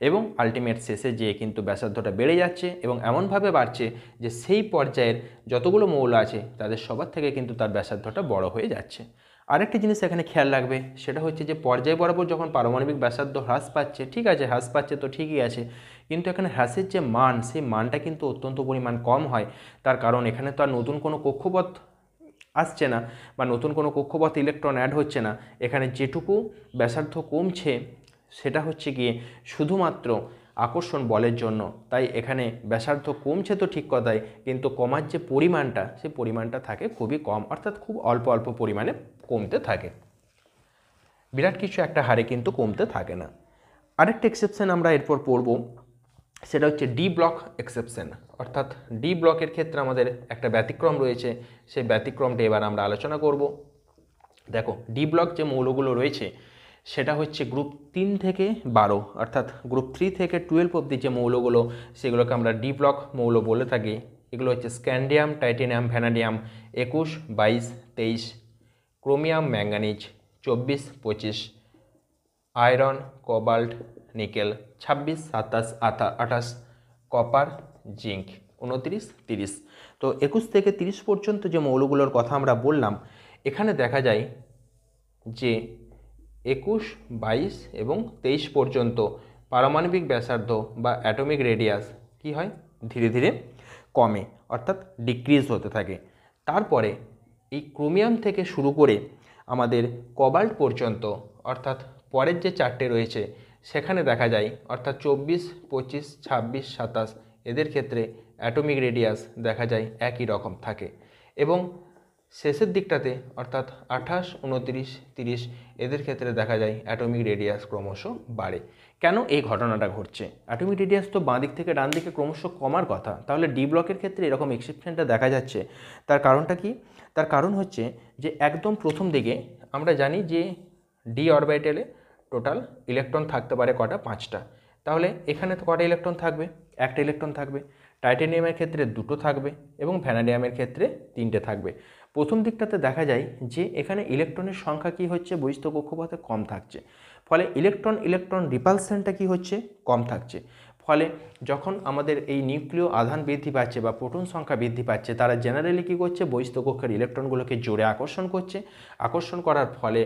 এবং আলটিমেট শেষে যেয়ে কিন্তু ব্যাসার্ধটা বেড়ে যাচ্ছে এবং এমনভাবে বাড়ছে যে সেই পর্যায়ের যতগুলো মৌল আছে তাদের সবার থেকে কিন্তু তার ব্যাসার্ধটা বড় হয়ে যাচ্ছে। আরেকটি জিনিস এখানে খেয়াল রাখবে, সেটা হচ্ছে যে পর্যায় বরাবর যখন পারমাণবিক ব্যাসার্ধ হ্রাস পাচ্ছে, ঠিক আছে হ্রাস পাচ্ছে তো ঠিকই আছে, কিন্তু এখানে হ্রাসের যে মান, সেই মানটা কিন্তু অত্যন্ত পরিমাণ কম হয়। তার কারণ এখানে তো আর নতুন কোনো কক্ষপথ আসছে না বা নতুন কোনো কক্ষপথ ইলেকট্রন অ্যাড হচ্ছে না। এখানে যেটুকু ব্যাসার্ধ কমছে সেটা হচ্ছে গিয়ে শুধুমাত্র আকর্ষণ বলের জন্য। তাই এখানে ব্যাসার্ধ কমছে তো ঠিক কথাই, কিন্তু কমার যে পরিমাণটা, সেই পরিমাণটা থাকে খুবই কম, অর্থাৎ খুব অল্প অল্প পরিমাণে কমতে থাকে, বিরাট কিছু একটা হারে কিন্তু কমতে থাকে না। আরেকটা এক্সেপশন আমরা এরপর পড়ব, সেটা হচ্ছে ডি ব্লক এক্সেপশন। অর্থাৎ ডি ব্লকের ক্ষেত্রে আমাদের একটা ব্যতিক্রম রয়েছে, সেই ব্যতিক্রমটা এবার আমরা আলোচনা করব। দেখো ডি ব্লক যে মৌলগুলো রয়েছে সেটা হচ্ছে গ্রুপ 3 থেকে 12, অর্থাৎ গ্রুপ 3 থেকে 12 অবধি যে মৌলগুলো, সেগুলোকে আমরা ডি ব্লক মৌল বলে থাকি। এগুলো হচ্ছে scandium, titanium, vanadium 21, 22, 23, chromium, manganese 24, 25, iron, cobalt, nickel 26, 27, 28, copper, zinc 29, 30। তো 21 থেকে 30 পর্যন্ত যে মৌলগুলোর কথা আমরা বললাম, এখানে দেখা যায় যে 21, 22 এবং 23 পর্যন্ত পারমাণবিক ব্যাসার্ধ বা অ্যাটমিক রেডিয়াস কি হয়, ধীরে ধীরে কমে, অর্থাৎ ডিক্রিজ হতে থাকে। তারপরে এই ক্রোমিয়াম থেকে শুরু করে আমাদের কোবাল্ট পর্যন্ত, অর্থাৎ পরের যে চারটে রয়েছে সেখানে দেখা যায়, অর্থাৎ 24, 25, 26, 27 এদের ক্ষেত্রে অ্যাটমিক রেডিয়াস দেখা যায় একই রকম থাকে। এবং শেষের দিকটাতে অর্থাৎ 28, 29, 30 এদের ক্ষেত্রে দেখা যায় অ্যাটমিক রেডিয়াস ক্রমশ বাড়ে। কেন এই ঘটনাটা ঘটছে? অ্যাটমিক রেডিয়াস তো বাঁ দিক থেকে ডান দিকে ক্রমশ কমার কথা, তাহলে ডি ব্লকের ক্ষেত্রে এরকম এক্সেপশনটা দেখা যাচ্ছে। তার কারণটা কি? তার কারণ হচ্ছে যে একদম প্রথম দিকে আমরা জানি যে ডি অরবিটালে টোটাল ইলেকট্রন থাকতে পারে কটা? 5টা। তাহলে এখানে তো কটা ইলেকট্রন থাকবে? একটা ইলেকট্রন থাকবে। টাইটেনিয়ামের ক্ষেত্রে 2টো থাকবে এবং ভ্যানাডিয়ামের ক্ষেত্রে 3টে থাকবে। প্রথম দিকটাতে দেখা যায় যে এখানে ইলেকট্রনের সংখ্যা কি হচ্ছে? বহিস্থ কক্ষপথে কম থাকছে, ফলে ইলেকট্রন রিপালশনটা কি হচ্ছে? কম থাকছে। ফলে যখন আমাদের এই নিউক্লিয় আধান বৃদ্ধি পাচ্ছে বা প্রোটন সংখ্যা বৃদ্ধি পাচ্ছে, তারা জেনারেলি কী করছে? বহিস্থ কক্ষের ইলেকট্রনগুলোকে জোরে আকর্ষণ করছে। আকর্ষণ করার ফলে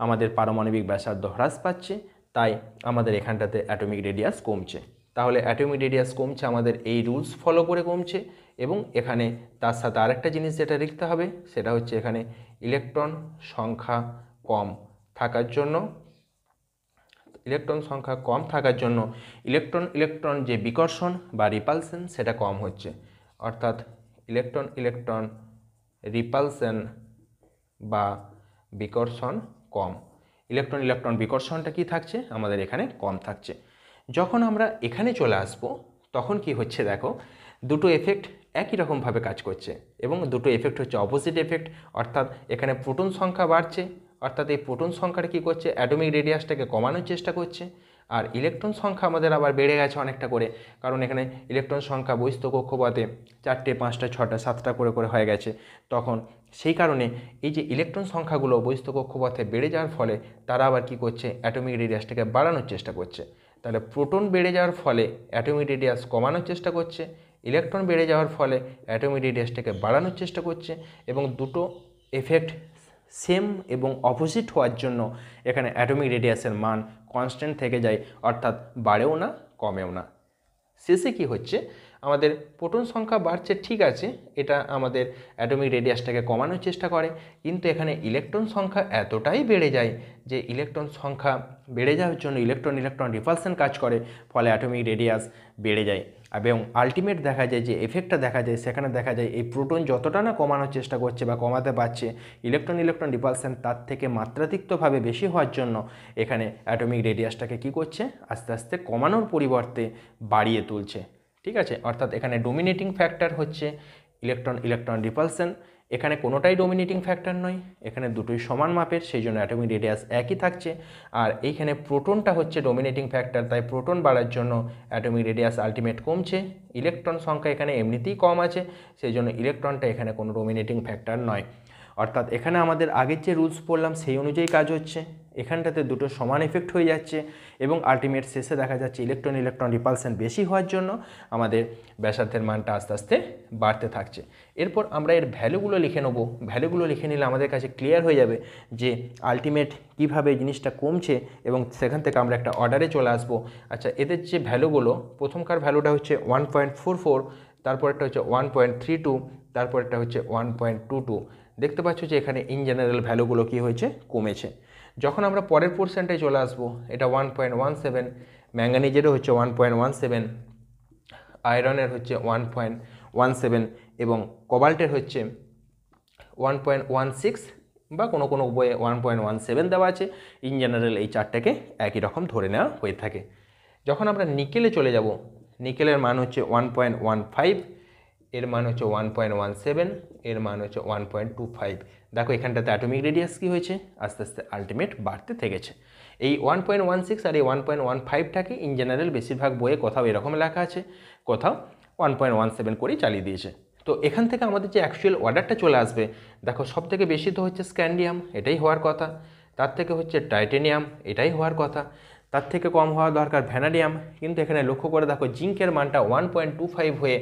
আমাদের পারমাণবিক ব্যাসার্ধ হ্রাস পাচ্ছে, তাই আমাদের এখানটাতে অ্যাটমিক রেডিয়াস কমছে। তাহলে অ্যাটমিক রেডিয়াস কমছে আমাদের এই রুলস ফলো করে কমছে। এবং এখানে তার সাথে আরেকটা জিনিস যেটা লিখতে হবে, সেটা হচ্ছে এখানে ইলেকট্রন সংখ্যা কম থাকার জন্য ইলেকট্রন যে বিকর্ষণ বা রিপালশন সেটা কম হচ্ছে। অর্থাৎ ইলেকট্রন রিপালশন বা বিকর্ষণ কম। ইলেকট্রন বিকর্ষণটা কি থাকছে? আমাদের এখানে কম থাকছে। যখন আমরা এখানে চলে আসব তখন কি হচ্ছে দেখো, দুটো এফেক্ট একই রকমভাবে কাজ করছে এবং দুটো এফেক্ট হচ্ছে অপোজিট এফেক্ট। অর্থাৎ এখানে প্রোটন সংখ্যা বাড়ছে, অর্থাৎ এই প্রোটন সংখ্যাটা কী করছে? অ্যাটমিক রেডিয়াসটাকে কমানোর চেষ্টা করছে। আর ইলেকট্রন সংখ্যা আমাদের আবার বেড়ে গেছে অনেকটা করে, কারণ এখানে ইলেকট্রন সংখ্যা বহিস্থ কক্ষপথে 4টে, 5টা, 6টা, 7টা করে হয়ে গেছে। তখন সেই কারণে এই যে ইলেকট্রন সংখ্যাগুলো বহিস্থ কক্ষপথে বেড়ে যাওয়ার ফলে তারা আবার কী করছে? অ্যাটমিক রেডিয়াসটাকে বাড়ানোর চেষ্টা করছে। তাহলে প্রোটন বেড়ে যাওয়ার ফলে অ্যাটমিক রেডিয়াস কমানোর চেষ্টা করছে, ইলেকট্রন বেড়ে যাওয়ার ফলে অ্যাটমিক রেডিয়াসটাকে বাড়ানোর চেষ্টা করছে। এবং দুটো এফেক্ট সেম এবং অপোজিট হওয়ার জন্য এখানে অ্যাটমিক রেডিয়াসের মান কনস্ট্যান্ট থেকে যায়, অর্থাৎ বাড়েও না কমেও না। শেষে কি হচ্ছে? আমাদের প্রোটন সংখ্যা বাড়ছে, ঠিক আছে, এটা আমাদের অ্যাটমিক রেডিয়াসটাকে কমানোর চেষ্টা করে, কিন্তু এখানে ইলেকট্রন সংখ্যা এতটাই বেড়ে যায় যে ইলেকট্রন সংখ্যা বেড়ে যাওয়ার জন্য ইলেকট্রন রিপালশন কাজ করে, ফলে অ্যাটমিক রেডিয়াস বেড়ে যায়। এবং আলটিমেট দেখা যায় যে এফেক্টটা দেখা যায়, সেখানে দেখা যায় এই প্রোটন যতটা না কমানোর চেষ্টা করছে বা কমাতে পারছে, ইলেকট্রন রিপালশন তার থেকে মাত্রাতিরিক্তভাবে বেশি হওয়ার জন্য এখানে অ্যাটমিক রেডিয়াসটাকে কী করছে? আস্তে আস্তে কমানোর পরিবর্তে বাড়িয়ে তুলছে। ঠিক আছে, অর্থাৎ এখানে ডোমিনেটিং ফ্যাক্টর হচ্ছে ইলেকট্রন রিপালশন। এখানে কোনোটাই ডোমিনেটিং ফ্যাক্টর নয়, এখানে দুটোই সমান মাপের, সেই জন্য অ্যাটমিক রেডিয়াস একই থাকছে। আর এইখানে প্রোটনটা হচ্ছে ডোমিনেটিং ফ্যাক্টর, তাই প্রোটন বাড়ার জন্য অ্যাটমিক রেডিয়াস আলটিমেট কমছে। ইলেকট্রন সংখ্যা এখানে এমনিতেই কম আছে, সেই জন্য ইলেকট্রনটা এখানে কোনো ডোমিনেটিং ফ্যাক্টর নয়। অর্থাৎ এখানে আমাদের আগের যে রুলস পড়লাম সেই অনুযায়ী কাজ হচ্ছে। এখানটাতে দুটো সমান এফেক্ট হয়ে যাচ্ছে এবং আলটিমেট শেষে দেখা যাচ্ছে ইলেকট্রন রিপালশন বেশি হওয়ার জন্য আমাদের ব্যাসার্ধের মানটা আস্তে আস্তে বাড়তে থাকছে। এরপর আমরা এর ভ্যালুগুলো লিখে নেব। ভ্যালুগুলো লিখে নিলে আমাদের কাছে ক্লিয়ার হয়ে যাবে যে আলটিমেট কীভাবে এই জিনিসটা কমছে এবং সেখান থেকে আমরা একটা অর্ডারে চলে আসবো। আচ্ছা, এদের যে ভ্যালুগুলো, প্রথমকার ভ্যালুটা হচ্ছে 1.44, তারপরটা হচ্ছে 1.32, তারপরটা হচ্ছে 1.22। দেখতে পাচ্ছ যে এখানে ইন জেনারেল ভ্যালুগুলো কী হয়েছে? কমেছে। যখন আমরা পরের পোর্শনটায় চলে আসবো, এটা 1.17, ম্যাঙ্গানিজেরও হচ্ছে 1.17, আয়রনের হচ্ছে 1.17 এবং কোবাল্টের হচ্ছে 1.16 বা কোনো কোনো বইয়ে 1.17 দেওয়া আছে। ইন জেনারেল এই চারটাকে একই রকম ধরে নেওয়া হয়ে থাকে। যখন আমরা নিকেলে চলে যাব, নিকেলের মান হচ্ছে 1.15, এর মান হচ্ছে 1.17, এর মান হচ্ছে 1.25। দেখো এখানটাতে অ্যাটমিক রেডিয়াস কী হয়েছে? আস্তে আস্তে আলটিমেট বাড়তে থেকেছে। এই 1.16 আর এই 1.15টাকে ইন জেনারেল বেশিরভাগ বইয়ে কোথাও এরকম লেখা আছে, কোথাও 1.17 করেই চালিয়ে দিয়েছে। তো এখান থেকে আমাদের যে অ্যাকচুয়াল অর্ডারটা চলে আসবে, দেখো সব থেকে বেশি তো হচ্ছে স্ক্যান্ডিয়াম, এটাই হওয়ার কথা। তার থেকে হচ্ছে টাইটেনিয়াম, এটাই হওয়ার কথা। তার থেকে কম হওয়া দরকার ভ্যানাডিয়াম, কিন্তু এখানে লক্ষ্য করে দেখো জিঙ্কের মানটা 1.25 হয়ে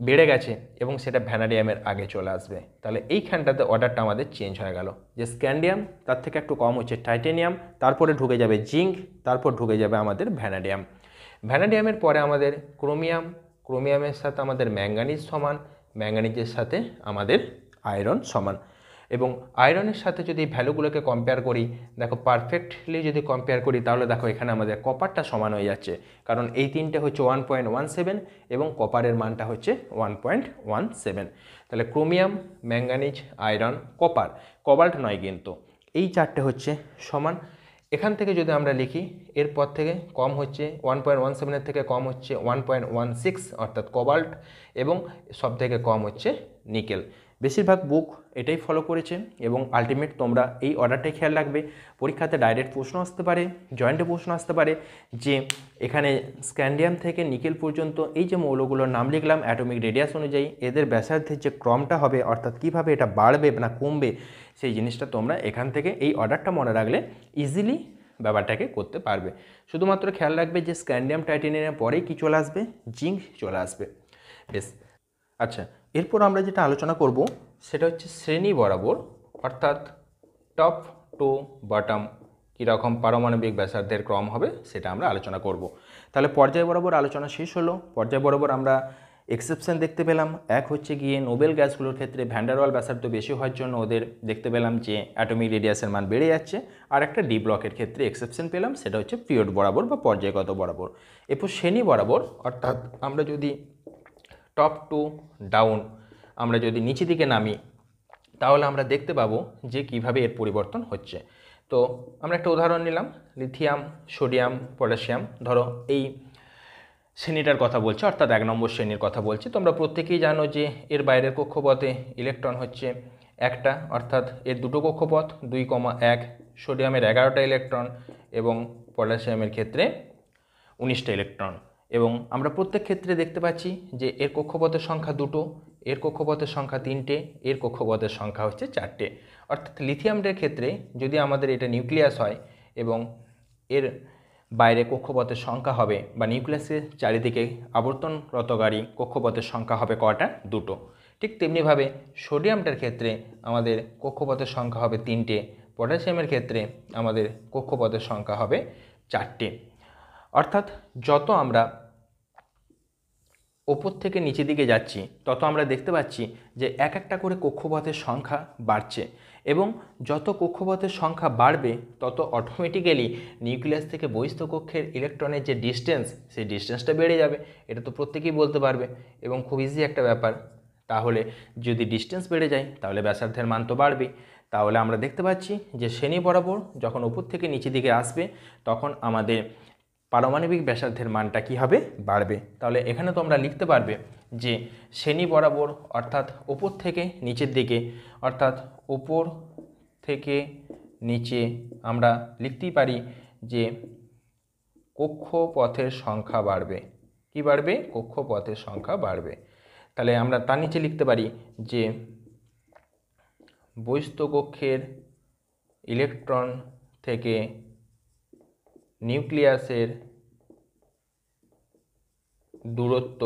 বেড়ে গেছে এবং সেটা ভ্যানাডিয়ামের আগে চলে আসবে। তাহলে এইখানটাতে অর্ডারটা আমাদের চেঞ্জ হয়ে গেল, যে স্ক্যান্ডিয়াম, তার থেকে একটু কম হচ্ছে টাইটেনিয়াম, তারপরে ঢুকে যাবে জিঙ্ক, তারপর ঢুকে যাবে আমাদের ভ্যানাডিয়াম। ভ্যানাডিয়ামের পরে আমাদের ক্রোমিয়াম, ক্রোমিয়ামের সাথে আমাদের ম্যাঙ্গানিজ সমান, ম্যাঙ্গানিজের সাথে আমাদের আয়রন সমান। এবং আয়রনের সাথে যদি ভ্যালুগুলোকে কম্পেয়ার করি, দেখো পারফেক্টলি যদি কম্পেয়ার করি তাহলে দেখো এখানে আমাদের কপারটা সমান হয়ে যাচ্ছে, কারণ এই তিনটে হচ্ছে 1.17 এবং কপারের মানটা হচ্ছে 1.17। তাহলে chromium, manganese, iron, copper, cobalt নয় কিন্তু, এই চারটে হচ্ছে সমান। এখান থেকে যদি আমরা লিখি, এরপর থেকে কম হচ্ছে 1.17-এর থেকে কম হচ্ছে 1.16 অর্থাৎ কোবাল্ট, এবং সব থেকে কম হচ্ছে নিকেল। বেশিরভাগ বুক এটাই ফলো করেছে এবং আলটিমেট তোমরা এই অর্ডারটাই খেয়াল রাখবে। পরীক্ষাতে ডাইরেক্ট প্রশ্ন আসতে পারে, জয়েন্টে প্রশ্ন আসতে পারে যে এখানে স্ক্যান্ডিয়াম থেকে নিকেল পর্যন্ত এই যে মৌলগুলোর নাম লিখলাম অ্যাটমিক রেডিয়াস অনুযায়ী এদের ব্যাসার্ধের যে ক্রমটা হবে, অর্থাৎ কীভাবে এটা বাড়বে না কমবে, সেই জিনিসটা তোমরা এখান থেকে এই অর্ডারটা মনে রাখলে ইজিলি ব্যাপারটাকে করতে পারবে। শুধুমাত্র খেয়াল রাখবে যে স্ক্যান্ডিয়াম টাইটেনিয়ামের পরেই কী চলে আসবে, জিঙ্ক চলে আসবে। বেশ, আচ্ছা, এরপর আমরা যেটা আলোচনা করব সেটা হচ্ছে শ্রেণী বরাবর, অর্থাৎ টপ টু বটম কীরকম পারমাণবিক ব্যাসার্ধের ক্রম হবে সেটা আমরা আলোচনা করব। তাহলে পর্যায় বরাবর আলোচনা শেষ হলো। পর্যায় বরাবর আমরা এক্সেপশন দেখতে পেলাম। এক হচ্ছে গিয়ে নোবেল গ্যাসগুলোর ক্ষেত্রে ভ্যান্ডারওয়াল ব্যাসার্ধ বেশি হওয়ার জন্য ওদের দেখতে পেলাম যে অ্যাটমিক রেডিয়াসের মান বেড়ে যাচ্ছে। আর একটা ডি ব্লকের ক্ষেত্রে এক্সেপশন পেলাম, সেটা হচ্ছে পিরিয়ড বরাবর বা পর্যায়গত বরাবর। এরপর শ্রেণী বরাবর, অর্থাৎ আমরা যদি টপ টু ডাউন আমরা যদি নিচে দিকে নামি তাহলে আমরা দেখতে পাবো যে কিভাবে এর পরিবর্তন হচ্ছে। তো আমরা একটা উদাহরণ নিলাম, লিথিয়াম, সোডিয়াম, পটাশিয়াম, ধরো এই শ্রেণীটার কথা বলছে, অর্থাৎ 1 নম্বর শ্রেণীর কথা বলছি। তোমরা প্রত্যেকেই জানো যে এর বাইরের কক্ষপথে ইলেকট্রন হচ্ছে একটা, অর্থাৎ এর দুটো কক্ষপথ 2,1, সোডিয়ামের 11টা ইলেকট্রন এবং পটাশিয়ামের ক্ষেত্রে 19টা ইলেকট্রন। এবং আমরা প্রত্যেক ক্ষেত্রে দেখতে পাচ্ছি যে এর কক্ষপথের সংখ্যা 2টো, এর কক্ষপথের সংখ্যা 3টে, এর কক্ষপথের সংখ্যা হচ্ছে 4টে। অর্থাৎ লিথিয়ামের ক্ষেত্রে যদি আমাদের এটা নিউক্লিয়াস হয় এবং এর বাইরে কক্ষপথের সংখ্যা হবে বা নিউক্লিয়াসের চারিদিকে আবর্তনরতকারী কক্ষপথের সংখ্যা হবে কটা, 2টো। ঠিক তেমনিভাবে সোডিয়ামটার ক্ষেত্রে আমাদের কক্ষপথের সংখ্যা হবে 3টে, পটাশিয়ামের ক্ষেত্রে আমাদের কক্ষপথের সংখ্যা হবে 4টে। অর্থাৎ যত আমরা ওপর থেকে নিচের দিকে যাচ্ছি তত আমরা দেখতে পাচ্ছি যে এক একটা করে কক্ষপথের সংখ্যা বাড়ছে, এবং যত কক্ষপথের সংখ্যা বাড়বে তত অটোমেটিক্যালি নিউক্লিয়াস থেকে বহিস্থ কক্ষের ইলেকট্রনের যে ডিস্টেন্স, সেই ডিস্টেন্সটা বেড়ে যাবে। এটা তো প্রত্যেকেই বলতে পারবে এবং খুব ইজি একটা ব্যাপার। তাহলে যদি ডিস্টেন্স বেড়ে যায় তাহলে ব্যাসার্ধের মান তো বাড়বেই। তাহলে আমরা দেখতে পাচ্ছি যে শ্রেণী বরাবর যখন উপর থেকে নিচের দিকে আসবে তখন আমাদের পারমাণবিক ব্যাসার্ধের মানটা কী হবে, বাড়বে। তাহলে এখানে তোমরা লিখতে পারবে যে শ্রেণী বরাবর, অর্থাৎ ওপর থেকে নিচের দিকে, অর্থাৎ ওপর থেকে নিচে আমরা লিখতেই পারি যে কক্ষপথের সংখ্যা বাড়বে। কি বাড়বে? কক্ষপথের সংখ্যা বাড়বে। তাহলে আমরা তার নিচে লিখতে পারি যে বহিস্থ কক্ষের ইলেকট্রন থেকে নিউক্লিয়াসের দূরত্ব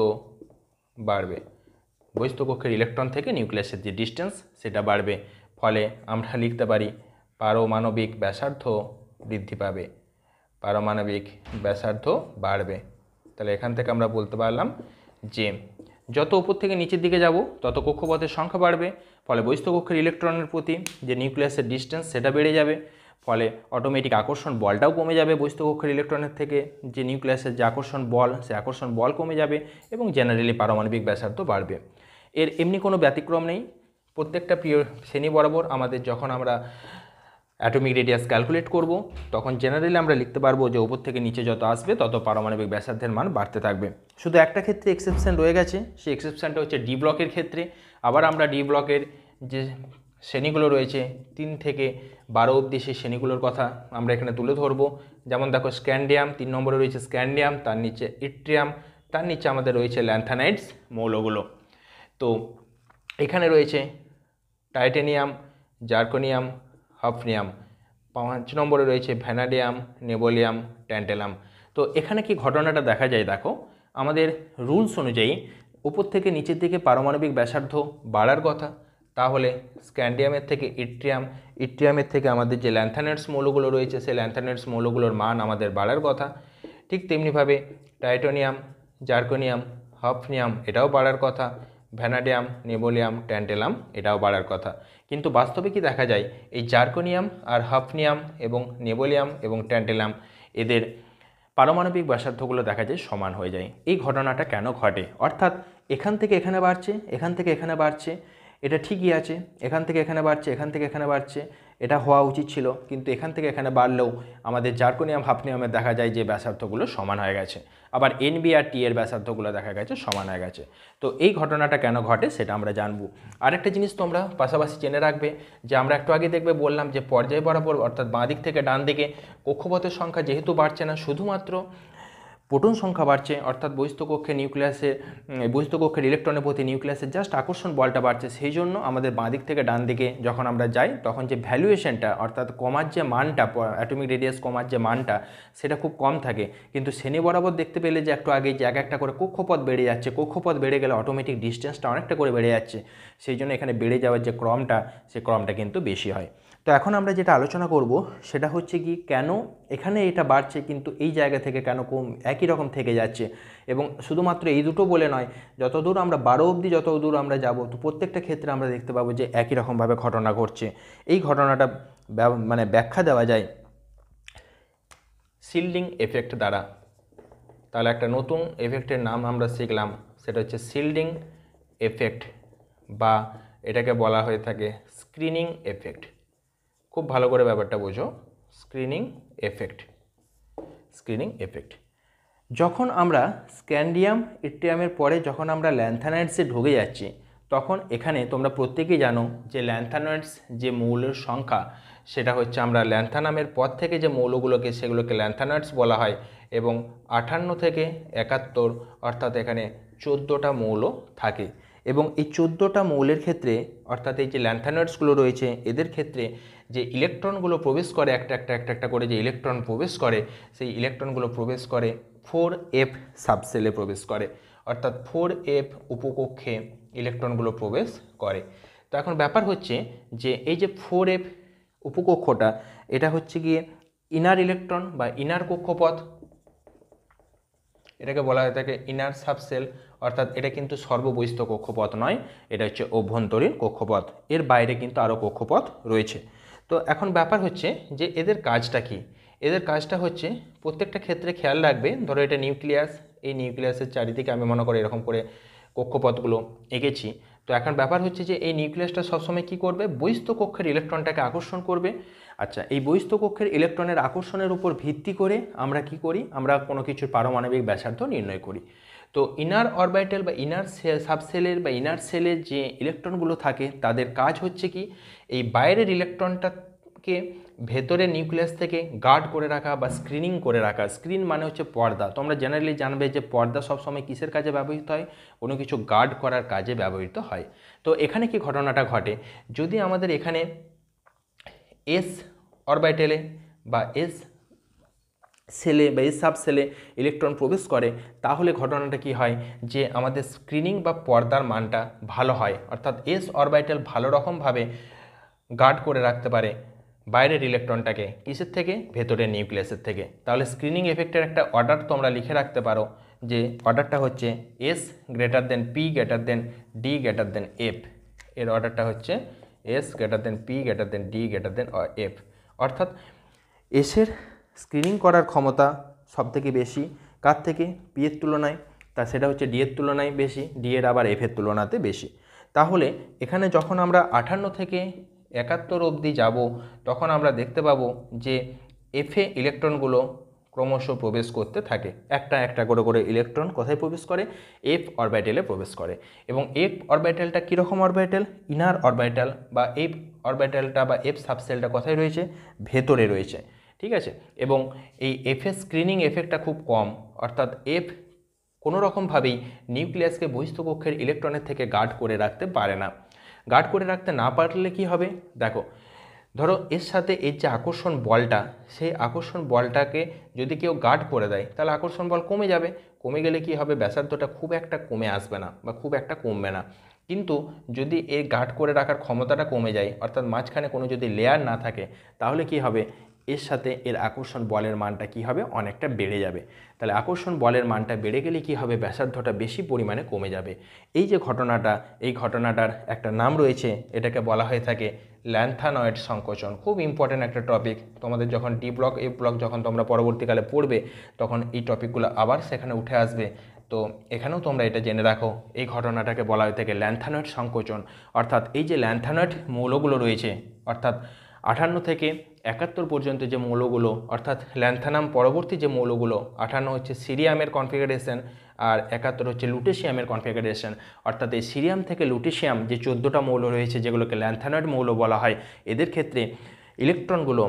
বাড়বে। বহিস্থ কক্ষের ইলেকট্রন থেকে নিউক্লিয়াসের যে ডিস্টেন্স সেটা বাড়বে, ফলে আমরা লিখতে পারি পারমাণবিক ব্যাসার্ধ বৃদ্ধি পাবে, পারমাণবিক ব্যাসার্ধ বাড়বে। তাহলে এখান থেকে আমরা বলতে পারলাম যে যত উপর থেকে নিচের দিকে যাব তত কক্ষপথের সংখ্যা বাড়বে, ফলে বহিস্থ কক্ষের ইলেকট্রনের প্রতি যে নিউক্লিয়াসের ডিস্টেন্স সেটা বেড়ে যাবে, ফলে অটোমেটিক আকর্ষণ বলটাও কমে যাবে। বহিস্থ কক্ষের ইলেকট্রনের থেকে যে নিউক্লিয়াসের যে আকর্ষণ বল, সে আকর্ষণ বল কমে যাবে এবং জেনারেলি পারমাণবিক ব্যাসার্ধ বাড়বে। এর এমনি কোনো ব্যতিক্রম নেই। প্রত্যেকটা শ্রেণী বরাবর আমাদের যখন আমরা অ্যাটমিক রেডিয়াস ক্যালকুলেট করব তখন জেনারেলি আমরা লিখতে পারবো যে উপর থেকে নিচে যত আসবে তত পারমাণবিক ব্যাসার্ধের মান বাড়তে থাকবে। শুধু একটা ক্ষেত্রে এক্সেপশন রয়ে গেছে, সেই এক্সেপশনটা হচ্ছে ডি ব্লকের ক্ষেত্রে। আবার আমরা ডি ব্লকের যে শ্রেণীগুলো রয়েছে 3 থেকে 12 অবধি, সেই শ্রেণীগুলোর কথা আমরা এখানে তুলে ধরবো। যেমন দেখো স্ক্যান্ডিয়াম 3 নম্বরে রয়েছে স্ক্যান্ডিয়াম, তার নিচে ইট্রিয়াম, তার নিচে আমাদের রয়েছে ল্যান্থানাইডস মৌলগুলো। তো এখানে রয়েছে টাইটেনিয়াম, জার্কোনিয়াম, হফনিয়াম। 5 নম্বরে রয়েছে ভ্যানাডিয়াম, নেবোলিয়াম, ট্যান্টালাম। তো এখানে কি ঘটনাটা দেখা যায় দেখো, আমাদের রুলস অনুযায়ী উপর থেকে নিচের দিকে পারমাণবিক ব্যাসার্ধ বাড়ার কথা, তাহলে স্ক্যান্ডিয়ামের থেকে ইট্রিয়াম, ইট্রিয়ামের থেকে আমাদের যে ল্যান্থানাইডস মৌলগুলো রয়েছে সেই ল্যান্থানাইডস মৌলগুলোর মান আমাদের বাড়ার কথা। ঠিক তেমনিভাবে টাইটেনিয়াম, জার্কোনিয়াম, হফনিয়াম এটাও বাড়ার কথা, ভ্যানাডিয়াম, নেবোলিয়াম, ট্যান্টেলাম এটাও বাড়ার কথা। কিন্তু বাস্তবে কি দেখা যায়, এই জার্কোনিয়াম আর হাফনিয়াম এবং নেবোলিয়াম এবং ট্যান্টেলাম এদের পারমাণবিক ব্যাসার্ধগুলো দেখা যায় সমান হয়ে যায়। এই ঘটনাটা কেন ঘটে? অর্থাৎ এখান থেকে এখানে বাড়ছে, এখান থেকে এখানে বাড়ছে, এটা ঠিকই আছে, এখান থেকে এখানে বাড়ছে, এখান থেকে এখানে বাড়ছে, এটা হওয়া উচিত ছিল, কিন্তু এখান থেকে এখানে বাড়লেও আমাদের জার্কোনিয়াম হাফনিয়ামের দেখা যায় যে ব্যাসার্ধগুলো সমান হয়ে গেছে, আবার এনবি আর টি এর ব্যাসার্ধগুলো দেখা গেছে সমান হয়ে গেছে। তো এই ঘটনাটা কেন ঘটে সেটা আমরা জানবো। আরেকটা জিনিস তোমরা পাশাপাশি জেনে রাখবে যে আমরা একটু আগে দেখবে বললাম যে পর্যায় বরাবর অর্থাৎ বাঁ দিক থেকে ডান দিকে কক্ষপথের সংখ্যা যেহেতু বাড়ছে না, শুধুমাত্র প্রোটন সংখ্যা বাড়ছে, অর্থাৎ বহিস্থকক্ষে নিউক্লিয়াসের বহিস্থকক্ষের ইলেকট্রনের প্রতি নিউক্লিয়াসের জাস্ট আকর্ষণ বলটা বাড়ছে, সেই জন্য আমাদের বাঁ দিক থেকে ডান দিকে যখন আমরা যাই তখন যে ভ্যালুয়েশনটা অর্থাৎ কমার যে মানটা, অ্যাটমিক রেডিয়াস কমার যে মানটা সেটা খুব কম থাকে। কিন্তু শ্রেণী বরাবর দেখতে পেলে যে একটু আগে যে এক একটা করে কক্ষপথ বেড়ে যাচ্ছে, কক্ষপথ বেড়ে গেলে অটোমেটিক ডিস্টেন্সটা অনেকটা করে বেড়ে যাচ্ছে, সেই জন্য এখানে বেড়ে যাওয়ার যে ক্রমটা সেই ক্রমটা কিন্তু বেশি হয়। তো এখন আমরা যেটা আলোচনা করব সেটা হচ্ছে কি কেন এখানে এটা বাড়ছে কিন্তু এই জায়গা থেকে কেন কম একই রকম থেকে যাচ্ছে। এবং শুধুমাত্র এই দুটো বলে নয়, যতদূর আমরা 12 অবধি যতদূর আমরা যাব তো প্রত্যেকটা ক্ষেত্রে আমরা দেখতে পাবো যে একই রকমভাবে ঘটনা ঘটছে। এই ঘটনাটা মানে ব্যাখ্যা দেওয়া যায় শিল্ডিং এফেক্ট দ্বারা। তাহলে একটা নতুন এফেক্টের নাম আমরা শিখলাম, সেটা হচ্ছে শিল্ডিং এফেক্ট, বা এটাকে বলা হয়ে থাকে স্ক্রিনিং এফেক্ট। খুব ভালো করে ব্যাপারটা বোঝো, স্ক্রিনিং এফেক্ট। স্ক্রিনিং এফেক্ট যখন আমরা স্ক্যান্ডিয়াম ইট্রিয়ামের পরে যখন আমরা ল্যান্থানাইডসে ঢুকে যাচ্ছি, তখন এখানে তোমরা প্রত্যেকেই জানো যে ল্যান্থানাইডস যে মৌলের সংখ্যা সেটা হচ্ছে, আমরা ল্যান্থানামের পর থেকে যে মৌলগুলোকে সেগুলোকে ল্যান্থানাইডস বলা হয়, এবং 58 থেকে 71 অর্থাৎ এখানে 14টা মৌল থাকে। এবং এই 14টা মৌলের ক্ষেত্রে অর্থাৎ এই যে ল্যান্থানাইডসগুলো রয়েছে এদের ক্ষেত্রে যে ইলেকট্রনগুলো প্রবেশ করে একটা করে যে ইলেকট্রন প্রবেশ করে, সেই ইলেকট্রনগুলো প্রবেশ করে 4f সাবসেলে প্রবেশ করে, অর্থাৎ 4f উপকক্ষে ইলেকট্রনগুলো প্রবেশ করে। তো এখন ব্যাপার হচ্ছে যে এই যে 4f উপকক্ষটা এটা হচ্ছে গিয়ে ইনার ইলেকট্রন বা ইনার কক্ষপথ, এটাকে বলা হয়ে থাকে ইনার সাবসেল, অর্থাৎ এটা কিন্তু সর্ববহিস্থ কক্ষপথ নয়, এটা হচ্ছে অভ্যন্তরীণ কক্ষপথ, এর বাইরে কিন্তু আরও কক্ষপথ রয়েছে। তো এখন ব্যাপার হচ্ছে যে এদের কাজটা কি? এদের কাজটা হচ্ছে প্রত্যেকটা ক্ষেত্রে খেয়াল রাখবে, ধরো এটা নিউক্লিয়াস, এই নিউক্লিয়াসের চারিদিকে আমি মনে করি এরকম করে কক্ষপথগুলো এঁকেছি। তো এখন ব্যাপার হচ্ছে যে এই নিউক্লিয়াসটা সবসময় কী করবে, বহিস্থ কক্ষের ইলেকট্রনটাকে আকর্ষণ করবে। আচ্ছা, এই বহিস্থ কক্ষের ইলেকট্রনের আকর্ষণের উপর ভিত্তি করে আমরা কি করি, আমরা কোনো কিছুর পারমাণবিক ব্যাসার্ধ নির্ণয় করি। তো ইনার অরবিটাল বা ইনার সাবসেলের বা ইনার সেলের যে ইলেকট্রনগুলো থাকে তাদের কাজ হচ্ছে কি, এই বাইরের ইলেকট্রনটাকে ভেতরের নিউক্লিয়াস থেকে গার্ড করে রাখা বা স্ক্রিনিং করে রাখা। স্ক্রিন মানে হচ্ছে পর্দা। তোমরা জেনারেলি জানবে যে পর্দা সবসময় কিসের কাজে ব্যবহৃত হয়, কোনো কিছু গার্ড করার কাজে ব্যবহৃত হয়। তো এখানে কি ঘটনাটা ঘটে, যদি আমাদের এখানে এস অরবিটালে বা এস সেলে বা এস সাব সেলে ইলেকট্রন প্রবেশ করে, তাহলে ঘটনাটা কি হয় যে আমাদের স্ক্রিনিং বা পর্দার মানটা ভালো হয়, অর্থাৎ এস অরবিটাল ভালো রকমভাবে গার্ড করে রাখতে পারে বাইরের ইলেকট্রনটাকে, কিসের থেকে, ভেতরের নিউক্লিয়াসের থেকে। তাহলে স্ক্রিনিং এফেক্টের একটা অর্ডার তোমরা লিখে রাখতে পারো, যে অর্ডারটা হচ্ছে S greater than P greater than D greater than F. এর অর্ডারটা হচ্ছে S greater than P greater than D greater than F, অর্থাৎ এসের স্ক্রিনিং করার ক্ষমতা সবথেকে বেশি কার থেকে, পি এর তুলনায়, তা সেটা হচ্ছে ডি এর তুলনায় বেশি, ডি এর আবার এফ এর তুলনাতে বেশি। তাহলে এখানে যখন আমরা 58 থেকে 71 অবধি যাব, তখন আমরা দেখতে পাবো যে এফে ইলেকট্রনগুলো ক্রমশ প্রবেশ করতে থাকে, একটা একটা করে ইলেকট্রন কোথায় প্রবেশ করে, এফ অরবিটালে প্রবেশ করে। এবং এফ অরবিটালটা কীরকম অরবিটাল, ইনার অরবিটাল, বা এফ অরবিটালটা বা এফ সাবসেলটা কোথায় রয়েছে, ভেতরে রয়েছে, ঠিক আছে। এবং এই এফের স্ক্রিনিং এফেক্টটা খুব কম, অর্থাৎ এফ কোনো রকমভাবেই নিউক্লিয়াসকে বহিস্থ কক্ষের ইলেকট্রনের থেকে গার্ড করে রাখতে পারে না। গার্ড করে রাখতে না পারলে কি হবে, দেখো, ধরো এর সাথে এর যে আকর্ষণ বলটা, সেই আকর্ষণ বলটাকে যদি কেউ গার্ড করে দেয়, তাহলে আকর্ষণ বল কমে যাবে। কমে গেলে কি হবে, ব্যাসার্ধটা খুব একটা কমে আসবে না বা খুব একটা কমবে না। কিন্তু যদি এই গার্ড করে রাখার ক্ষমতাটা কমে যায়, অর্থাৎ মাঝখানে কোনো যদি লেয়ার না থাকে, তাহলে কি হবে, এর সাথে এর আকর্ষণ বলের মানটা কি হবে, অনেকটা বেড়ে যাবে। তাহলে আকর্ষণ বলের মানটা বেড়ে গেলে কি হবে, ব্যাসার্ধটা বেশি পরিমাণে কমে যাবে। এই যে ঘটনাটা, এই ঘটনাটার একটা নাম রয়েছে, এটাকে বলা হয়ে থাকে ল্যান্থানয়েড সংকোচন। খুব ইম্পর্ট্যান্ট একটা টপিক, তোমাদের যখন ডি ব্লক এফ ব্লক যখন তোমরা পরবর্তীকালে পড়বে তখন এই টপিকগুলো আবার সেখানে উঠে আসবে। তো এখানেও তোমরা এটা জেনে রাখো, এই ঘটনাটাকে বলা হয়ে থাকে ল্যান্থানয়েড সংকোচন। অর্থাৎ এই যে ল্যান্থানয়েড মৌলগুলো রয়েছে, অর্থাৎ 58 থেকে 71 পর্যন্ত যে মৌলগুলো, অর্থাৎ ল্যান্থানাম পরবর্তী যে মৌলগুলো, 58 হচ্ছে সিরিয়ামের কনফিগারেশন আর 71 হচ্ছে লুটেশিয়ামের কনফিগারেশন। অর্থাৎ এই সিরিয়াম থেকে লুটেশিয়াম যে 14টা মৌল রয়েছে যেগুলোকে ল্যান্থানয়েড মৌল বলা হয়, এদের ক্ষেত্রে ইলেকট্রনগুলো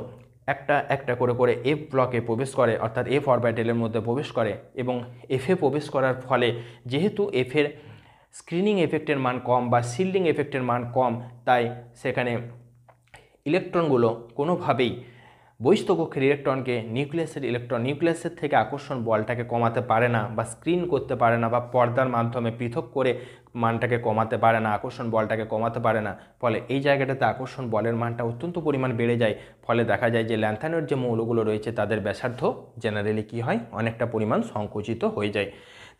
একটা একটা করে করে এফ ব্লকে প্রবেশ করে, অর্থাৎ এফ অরবিটালের মধ্যে প্রবেশ করে। এবং এফে প্রবেশ করার ফলে যেহেতু এফের স্ক্রিনিং এফেক্টের মান কম বা শিল্ডিং এফেক্টের মান কম, তাই সেখানে ইলেকট্রনগুলো কোনোভাবেই বহিস্থকক্ষের ইলেকট্রনকে নিউক্লিয়াসের থেকে আকর্ষণ বলটাকে কমাতে পারে না বা স্ক্রিন করতে পারে না বা পর্দার মাধ্যমে পৃথক করে মানটাকে কমাতে পারে না, আকর্ষণ বলটাকে কমাতে পারে না। ফলে এই জায়গাটাতে আকর্ষণ বলের মানটা অত্যন্ত পরিমাণ বেড়ে যায়। ফলে দেখা যায় যে ল্যান্থানয়েড যে মৌলগুলো রয়েছে তাদের ব্যাসার্ধ জেনারেলি কী হয়, অনেকটা পরিমাণ সংকুচিত হয়ে যায়।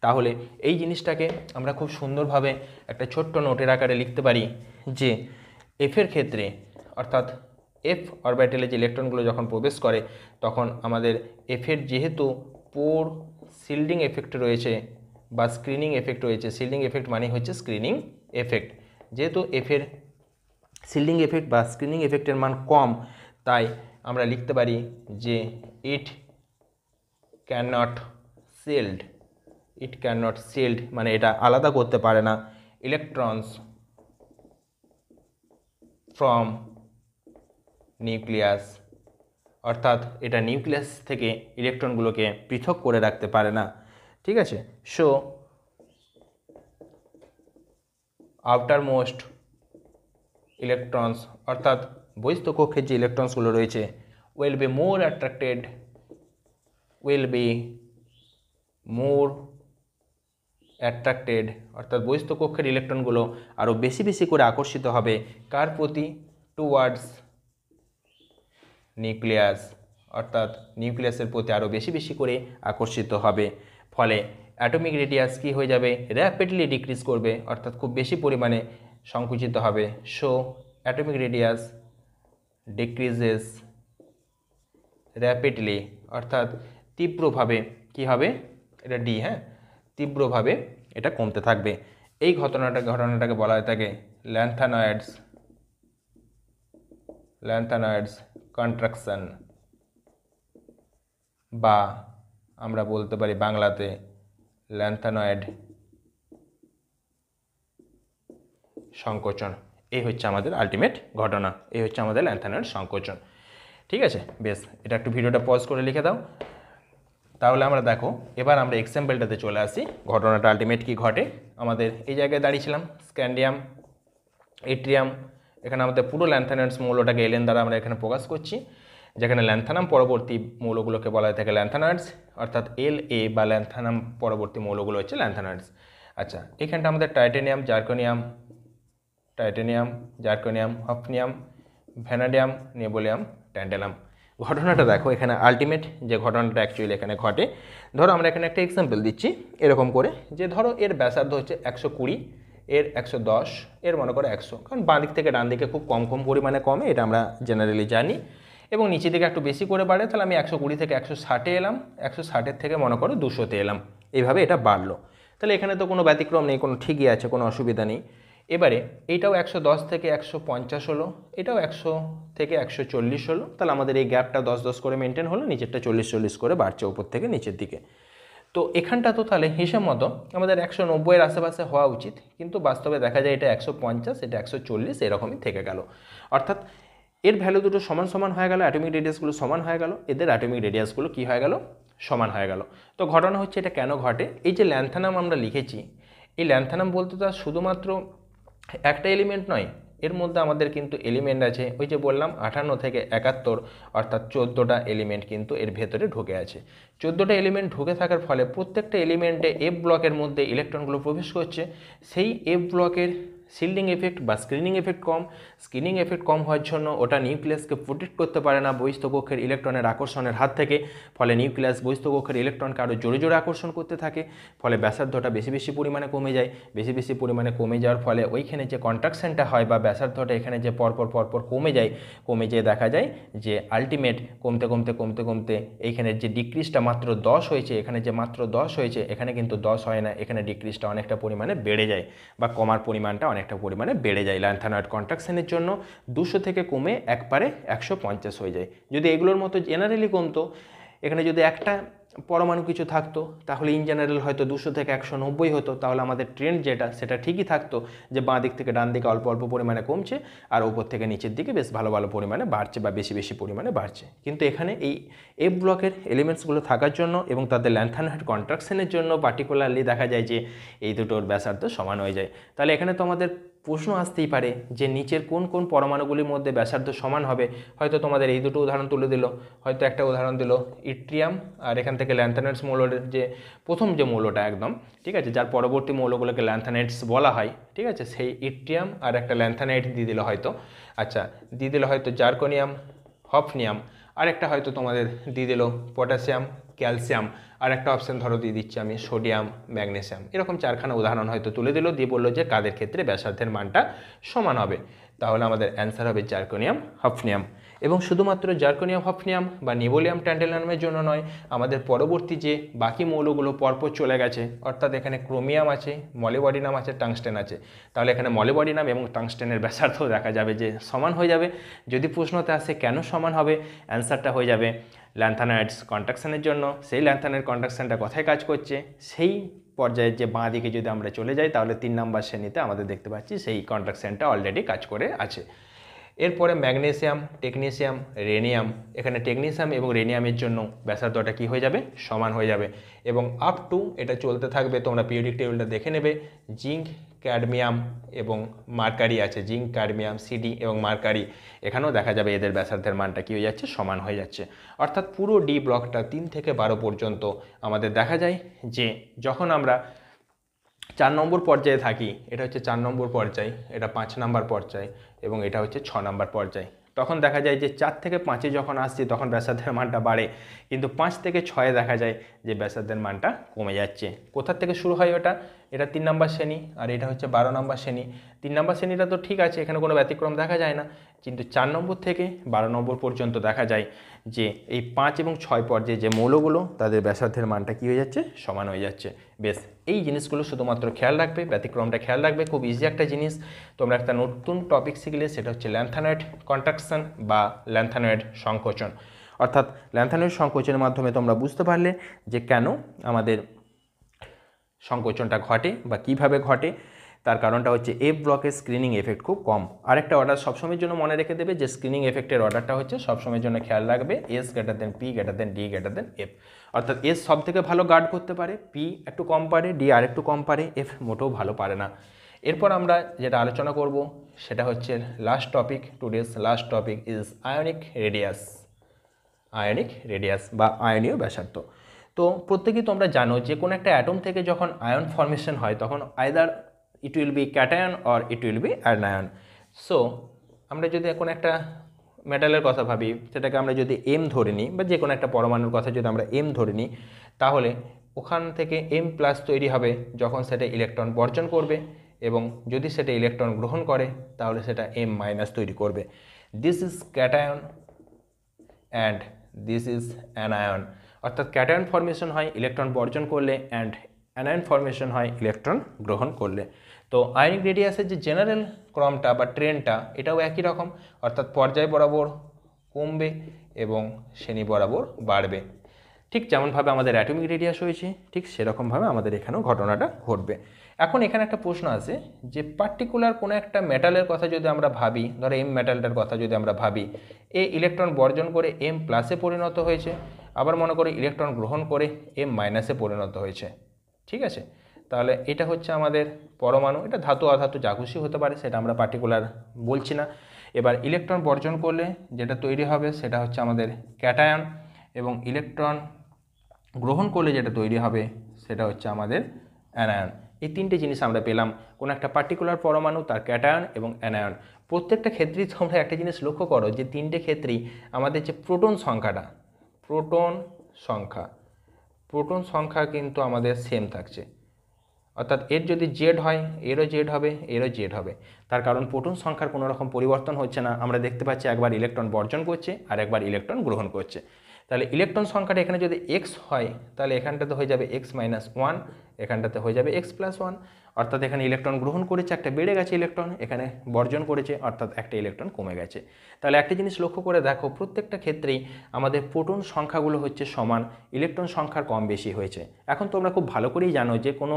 তাহলে এই জিনিসটাকে আমরা খুব সুন্দরভাবে একটা ছোট্ট নোটের আকারে লিখতে পারি যে এফের ক্ষেত্রে, অর্থাৎ এফ অরবিটালে যে ইলেকট্রনগুলো যখন প্রবেশ করে তখন আমাদের এফের যেহেতু পোর শিল্ডিং এফেক্ট রয়েছে বা স্ক্রিনিং এফেক্ট রয়েছে, শিল্ডিং এফেক্ট মানে হচ্ছে স্ক্রিনিং এফেক্ট, যেহেতু এফের শিল্ডিং এফেক্ট বা স্ক্রিনিং এফেক্টের মান কম, তাই আমরা লিখতে পারি যে ইট ক্যানট শিল্ড, মানে এটা আলাদা করতে পারে না ইলেকট্রনস ফ্রম নিউক্লিয়াস, অর্থাৎ এটা নিউক্লিয়াস থেকে ইলেকট্রনগুলোকে পৃথক করে রাখতে পারে না। ঠিক আছে, সো আউটারমোস্ট ইলেকট্রনস, অর্থাৎ বহিস্থ কক্ষের যে ইলেকট্রনসগুলো রয়েছে উইল বি মোর অ্যাট্রাক্টেড, অর্থাৎ বহিস্থ কক্ষের ইলেকট্রনগুলো আরও বেশি বেশি করে আকর্ষিত হবে কার প্রতি, টুয়ার্ডস নিউক্লিয়াস, অর্থাৎ নিউক্লিয়াসের প্রতি আরও বেশি বেশি করে আকর্ষিত হবে। ফলে অ্যাটমিক রেডিয়াস কী হয়ে যাবে, র্যাপিডলি ডিক্রিজ করবে, অর্থাৎ খুব বেশি পরিমাণে সংকুচিত হবে। So atomic radius decreases rapidly, অর্থাৎ তীব্রভাবে কী হবে, এটা ডি, হ্যাঁ, তীব্রভাবে এটা কমতে থাকবে। এই ঘটনাটাকে বলা হয়ে থাকে ল্যান্থানয়েডস কন্ট্রাকশন, বা আমরা বলতে পারি বাংলাতে ল্যান্থানয়েড সংকোচন। এই হচ্ছে আমাদের আলটিমেট ঘটনা, এই হচ্ছে আমাদের ল্যান্থানয়েড সংকোচন। ঠিক আছে, বেশ, এটা একটু ভিডিওটা পজ করে লিখে দাও। তাহলে আমরা দেখো এবার আমরা এক্সাম্পলটাতে চলে আসি, ঘটনাটা আলটিমেট কি ঘটে। আমাদের এই জায়গায় দাঁড়িয়েছিলাম স্ক্যান্ডিয়াম, এট্রিয়াম, এখানে আমাদের পুরো ল্যান্থানয়েডস মৌলটাকে এলএন দ্বারা আমরা এখানে প্রকাশ করছি, যেখানে ল্যান্থানাম পরবর্তী মৌলগুলোকে বলা হয়ে থাকে ল্যান্থানয়েডস, অর্থাৎ এল বা ল্যান্থানাম পরবর্তী মৌলগুলো হচ্ছে ল্যান্থানয়েডস। আচ্ছা, এখানটা আমাদের টাইটেনিয়াম, জার্কনিয়াম, হফনিয়াম, ভ্যানাডিয়াম, নেবোলিয়াম, ট্যান্টালাম। ঘটনাটা দেখো, এখানে আলটিমেট যে ঘটনাটা অ্যাকচুয়ালি এখানে ঘটে, ধরো আমরা এখানে একটা এক্সাম্পল দিচ্ছি এরকম করে, যে ধরো এর ব্যাসার্ধ হচ্ছে 120, এর 110, এর মনে করো 100, কারণ বাঁ দিক থেকে ডান দিকে খুব কম পরিমাণে কমে, এটা আমরা জেনারেলি জানি, এবং নিচে দিকে একটু বেশি করে বাড়ে। তাহলে আমি 120 থেকে 160-এ এলাম, 160-এর থেকে মনে করো 200-তে এলাম, এইভাবে এটা বাড়লো। তাহলে এখানে তো কোনো ব্যতিক্রম নেই, কোনো ঠিকই আছে, কোনো অসুবিধা নেই। এবারে এইটাও 110 থেকে 150 হলো, এটাও 100 থেকে 140 হলো, তাহলে আমাদের এই গ্যাপটা 10-10 করে মেনটেন হলো, নিচেরটা 40-40 করে বাড়ছে উপর থেকে নিচের দিকে। তো এখানটা তো তাহলে হিসেব মতো আমাদের 190-এর আশেপাশে হওয়া উচিত, কিন্তু বাস্তবে দেখা যায় এটা 150, এটা 140, এরকমই থেকে গেল। অর্থাৎ এর ভ্যালু দুটো সমান সমান হয়ে গেল, অ্যাটমিক রেডিয়াসগুলো সমান হয়ে গেল, এদের অ্যাটমিক রেডিয়াসগুলো কী হয়ে গেল, সমান হয়ে গেল। তো ঘটনা হচ্ছে এটা কেন ঘটে, এই যে ল্যান্থানাম আমরা লিখেছি, এই ল্যান্থানাম বলতে তো শুধুমাত্র একটা এলিমেন্ট নয়, এর মধ্যে আমাদের কিন্তু এলিমেন্ট আছে, ওই যে বললাম 58 থেকে 71, অর্থাৎ 14টা এলিমেন্ট কিন্তু এর ভেতরে ঢুকে আছে। 14টা এলিমেন্ট ঢুকে থাকার ফলে প্রত্যেকটা এলিমেন্টে এফ ব্লকের মধ্যে ইলেকট্রনগুলো প্রবেশ করছে, সেই এফ ব্লকের শিল্ডিং এফেক্ট বা স্ক্রিনিং এফেক্ট কম। স্ক্রিনিং এফেক্ট কম হওয়ার জন্য ওটা নিউক্লিয়াসকে প্রোটেক্ট করতে পারে না বহিস্থ কক্ষের ইলেকট্রনের আকর্ষণের হাত থেকে, ফলে নিউক্লিয়াস বহিস্থ কক্ষের ইলেকট্রনকে আরও জোরে জোরে আকর্ষণ করতে থাকে, ফলে ব্যাসার্ধটা বেশি বেশি পরিমাণে কমে যায়। বেশি বেশি পরিমাণে কমে যাওয়ার ফলে ওইখানে যে কন্ট্রাকশনটা হয় বা ব্যাসার্ধটা এখানে যে পরপর কমে যেয়ে দেখা যায় যে আলটিমেট কমতে কমতে কমতে কমতে এইখানের যে ডিক্রিজটা মাত্র 10 হয়েছে, এখানে যে মাত্র 10 হয়েছে, এখানে কিন্তু 10 হয় না, এখানে ডিক্রিজটা অনেকটা পরিমাণে বেড়ে যায় বা কমার পরিমাণটা অনেকটা পরিমাণে বেড়ে যায়। ল্যান্থানয়েড কন্ট্রাকশনের জন্য 200 থেকে কমে একবারে 150 হয়ে যায়। যদি এগুলোর মতো জেনারেলি কমতো, এখানে যদি একটা পরমাণু কিছু থাকতো তাহলে ইন জেনারেল হয়তো 200 থেকে 190 হতো, তাহলে আমাদের ট্রেন্ড যেটা সেটা ঠিকই থাকতো যে বাঁ দিক থেকে ডান দিকে অল্প অল্প পরিমাণে কমছে আর উপর থেকে নিচের দিকে বেশ ভালো ভালো পরিমাণে বাড়ছে বা বেশি বেশি পরিমাণে বাড়ছে। কিন্তু এখানে এই এফ ব্লকের এলিমেন্টসগুলো থাকার জন্য এবং তাদের ল্যান্থানয়েড কন্ট্রাকশনের জন্য পার্টিকুলারলি দেখা যায় যে এই দুটোর ব্যাসার্ধ সমান হয়ে যায়। তাহলে এখানে তো আমাদের প্রশ্ন আসতেই পারে যে নিচের কোন কোন পরমাণুগুলির মধ্যে ব্যাসার্ধ সমান হবে। হয়তো তোমাদের এই দুটো উদাহরণ তুলে দিল, হয়তো একটা উদাহরণ দিল ইট্রিয়াম, আর এখান থেকে ল্যান্থানাইডস মৌলের যে প্রথম যে মৌলটা একদম ঠিক আছে, যার পরবর্তী মৌলগুলোকে ল্যান্থানাইডস বলা হয়, ঠিক আছে, সেই ইট্রিয়াম আর একটা ল্যান্থানাইড দিয়ে দিল হয়তো, আচ্ছা দিয়ে দিল হয়তো জার্কোনিয়াম, হফনিয়াম, আর একটা হয়তো তোমাদের দিয়ে দিল পটাশিয়াম, ক্যালসিয়াম, আর একটা অপশান ধরো দিয়ে দিচ্ছি আমি সোডিয়াম, ম্যাগনেসিয়াম, এরকম 4খানা উদাহরণ হয়তো তুলে দিল, দিয়ে বললো যে কাদের ক্ষেত্রে ব্যাসার্ধের মানটা সমান হবে। তাহলে আমাদের অ্যান্সার হবে জার্কোনিয়াম, হফনিয়াম। এবং শুধুমাত্র জার্কোনিয়াম, হফনিয়াম বা নিবোলিয়াম, ট্যান্টালামিয়ামের জন্য নয়, আমাদের পরবর্তী যে বাকি মৌলগুলো পরপর চলে গেছে, অর্থাৎ এখানে ক্রোমিয়াম আছে, মলিবডিনাম আছে, টাংস্টেন আছে, তাহলে এখানে মলিবডিনাম এবং টাংস্টেনের ব্যাসার্ধ দেখা যাবে যে সমান হয়ে যাবে। যদি প্রশ্নতে আসে কেন সমান হবে, অ্যান্সারটা হয়ে যাবে ল্যান্থানাইডস কন্ট্রাকশনের জন্য। সেই ল্যান্থানাইড কন্ট্রাকশনটা কোথায় কাজ করছে, সেই পর্যায়ের যে বাঁ দিকে যদি আমরা চলে যাই তাহলে 3 নম্বর শ্রেণীতে আমাদের দেখতে পাচ্ছি সেই কন্ট্রাকশনটা অলরেডি কাজ করে আছে। এরপরে ম্যাগনেসিয়াম, টেকনিসিয়াম, রেনিয়াম, এখানে টেকনিসিয়াম এবং রেনিয়ামের জন্য ব্যাসার্ধটা কী হয়ে যাবে, সমান হয়ে যাবে। এবং আপ টু এটা চলতে থাকবে, তোমরা পিরিয়ডিক টেবিলটা দেখে নেবে, জিঙ্ক, ক্যাডমিয়াম এবং মার্কারি আছে, জিঙ্ক, ক্যাডমিয়াম, সিডি এবং মার্কারি, এখানেও দেখা যাবে এদের ব্যাসার্ধের মানটা কী হয়ে যাচ্ছে, সমান হয়ে যাচ্ছে। অর্থাৎ পুরো ডি ব্লকটা 3 থেকে 12 পর্যন্ত আমাদের দেখা যায় যে যখন আমরা 4 নম্বর পর্যায়ে থাকি, এটা হচ্ছে 4 নম্বর পর্যায়, এটা 5 নম্বর পর্যায় এবং এটা হচ্ছে 6 নম্বর পর্যায়, তখন দেখা যায় যে 4 থেকে 5-এ যখন আসছি তখন ব্যাসার্ধের মানটা বাড়ে, কিন্তু 5 থেকে 6-এ দেখা যায় যে ব্যাসার্ধের মানটা কমে যাচ্ছে। কোথা থেকে শুরু হয় ওটা, এটা 3 নম্বর শ্রেণী আর এটা হচ্ছে 12 নম্বর শ্রেণী। 3 নম্বর শ্রেণীটা তো ঠিক আছে, এখানে কোনো ব্যতিক্রম দেখা যায় না, কিন্তু 4 নম্বর থেকে 12 নম্বর পর্যন্ত দেখা যায় যে এই 5 এবং 6 পর্যায়ে যে মৌলগুলো তাদের ব্যাসার্ধের মানটা কী হয়ে যাচ্ছে, সমান হয়ে যাচ্ছে। বেশ, এই জিনিসগুলো শুধুমাত্র খেয়াল রাখবে, ব্যতিক্রমটা খেয়াল রাখবে, খুব ইজি একটা জিনিস। তোমরা একটা নতুন টপিক শিখলে, সেটা হচ্ছে ল্যান্থানয়েড কন্ট্রাকশন বা ল্যান্থানয়েড সংকোচন। অর্থাৎ ল্যান্থানয়েড সংকোচনের মাধ্যমে তোমরা বুঝতে পারলে যে কেন আমাদের সংকোচনটা ঘটে বা কিভাবে ঘটে। তার কারণটা হচ্ছে এফ ব্লকের স্ক্রিনিং এফেক্ট খুব কম। আরেকটা অর্ডার সবসময়ের জন্য মনে রেখে দেবে যে স্ক্রিনিং এফেক্টের অর্ডারটা হচ্ছে সবসময়ের জন্য খেয়াল রাখবে S greater than P greater than D greater than F. অর্থাৎ এস সব থেকে ভালো গার্ড করতে পারে, পি একটু কম পারে, ডি আর একটু কম পারে, এফ মোটেও ভালো পারে না। এরপর আমরা যেটা আলোচনা করব সেটা হচ্ছে last topic, today's last topic is ionic radius. Ionic radius বা আয়নীয় ব্যাসার্ধ। তো প্রত্যেকেই তোমরা জানো যে কোনো একটা অ্যাটম থেকে যখন আয়ন ফর্মেশন হয় তখন either it will be cation or it will be anion. So আমরা যদি এখন একটা মেটালের কথা ভাবি, সেটাকে আমরা যদি এম ধরে নিই বা যে কোনো একটা পরমাণুর কথা যদি আমরা এম ধরে নিই, তাহলে ওখান থেকে এম প্লাস তৈরি হবে যখন সেটা ইলেকট্রন বর্জন করবে, এবং যদি সেটা ইলেকট্রন গ্রহণ করে তাহলে সেটা এম মাইনাস তৈরি করবে। This is cation and this is anion. অর্থাৎ ক্যাটায়ন ফর্মেশন হয় ইলেকট্রন বর্জন করলে, অ্যান্ড অ্যানায়ন ফর্মেশন হয় ইলেকট্রন গ্রহণ করলে। তো আয়নিক রেডিয়াসের যে জেনারেল ক্রমটা বা ট্রেন্ডটা এটাও একই রকম, অর্থাৎ পর্যায় বরাবর কমবে এবং শ্রেণী বরাবর বাড়বে। ঠিক যেমনভাবে আমাদের অ্যাটমিক রেডিয়াস হয়েছে ঠিক সেরকমভাবে আমাদের এখানেও ঘটনাটা ঘটবে। এখন এখানে একটা প্রশ্ন আছে যে পার্টিকুলার কোনো একটা মেটালের কথা যদি আমরা ভাবি, ধরো এম মেটালটার কথা যদি আমরা ভাবি, এ ইলেকট্রন বর্জন করে এম প্লাসে পরিণত হয়েছে, আবার মনে করি ইলেকট্রন গ্রহণ করে এম মাইনাসে পরিণত হয়েছে, ঠিক আছে। তাহলে এটা হচ্ছে আমাদের পরমাণু, এটা ধাতু অধাতু যা খুশি হতে পারে, সেটা আমরা পার্টিকুলার বলছি না। এবার ইলেকট্রন বর্জন করলে যেটা তৈরি হবে সেটা হচ্ছে আমাদের ক্যাটায়ন, এবং ইলেকট্রন গ্রহণ করলে যেটা তৈরি হবে সেটা হচ্ছে আমাদের অ্যানায়ন। এই তিনটে জিনিস আমরা পেলাম কোনো একটা পার্টিকুলার পরমাণু, তার ক্যাটায়ন এবং অ্যানায়ন। প্রত্যেকটা ক্ষেত্রেই তোমরা একটা জিনিস লক্ষ্য করো যে তিনটে ক্ষেত্রেই আমাদের যে প্রোটন সংখ্যাটা, প্রোটন সংখ্যা কিন্তু আমাদের সেম থাকছে। অর্থাৎ এর যদি জেড হয় এরও জেড হবে, এরও জেড হবে। তার কারণ প্রোটন সংখ্যার কোনো রকম পরিবর্তন হচ্ছে না। আমরা দেখতে পাচ্ছি একবার ইলেকট্রন বর্জন করছে আর একবার ইলেকট্রন গ্রহণ করছে। তাহলে ইলেকট্রন সংখ্যাটা এখানে যদি এক্স হয় তাহলে এখানটাতে হয়ে যাবে x-1, এখানটাতে হয়ে যাবে x+1। অর্থাৎ এখানে ইলেকট্রন গ্রহণ করেছে, একটা বেড়ে গেছে ইলেকট্রন, এখানে বর্জন করেছে অর্থাৎ একটা ইলেকট্রন কমে গেছে। তাহলে একটা জিনিস লক্ষ্য করে দেখো, প্রত্যেকটা ক্ষেত্রেই আমাদের প্রোটন সংখ্যাগুলো হচ্ছে সমান, ইলেকট্রন সংখ্যার কম বেশি হয়েছে। এখন তোমরা খুব ভালো করেই জানো যে কোনো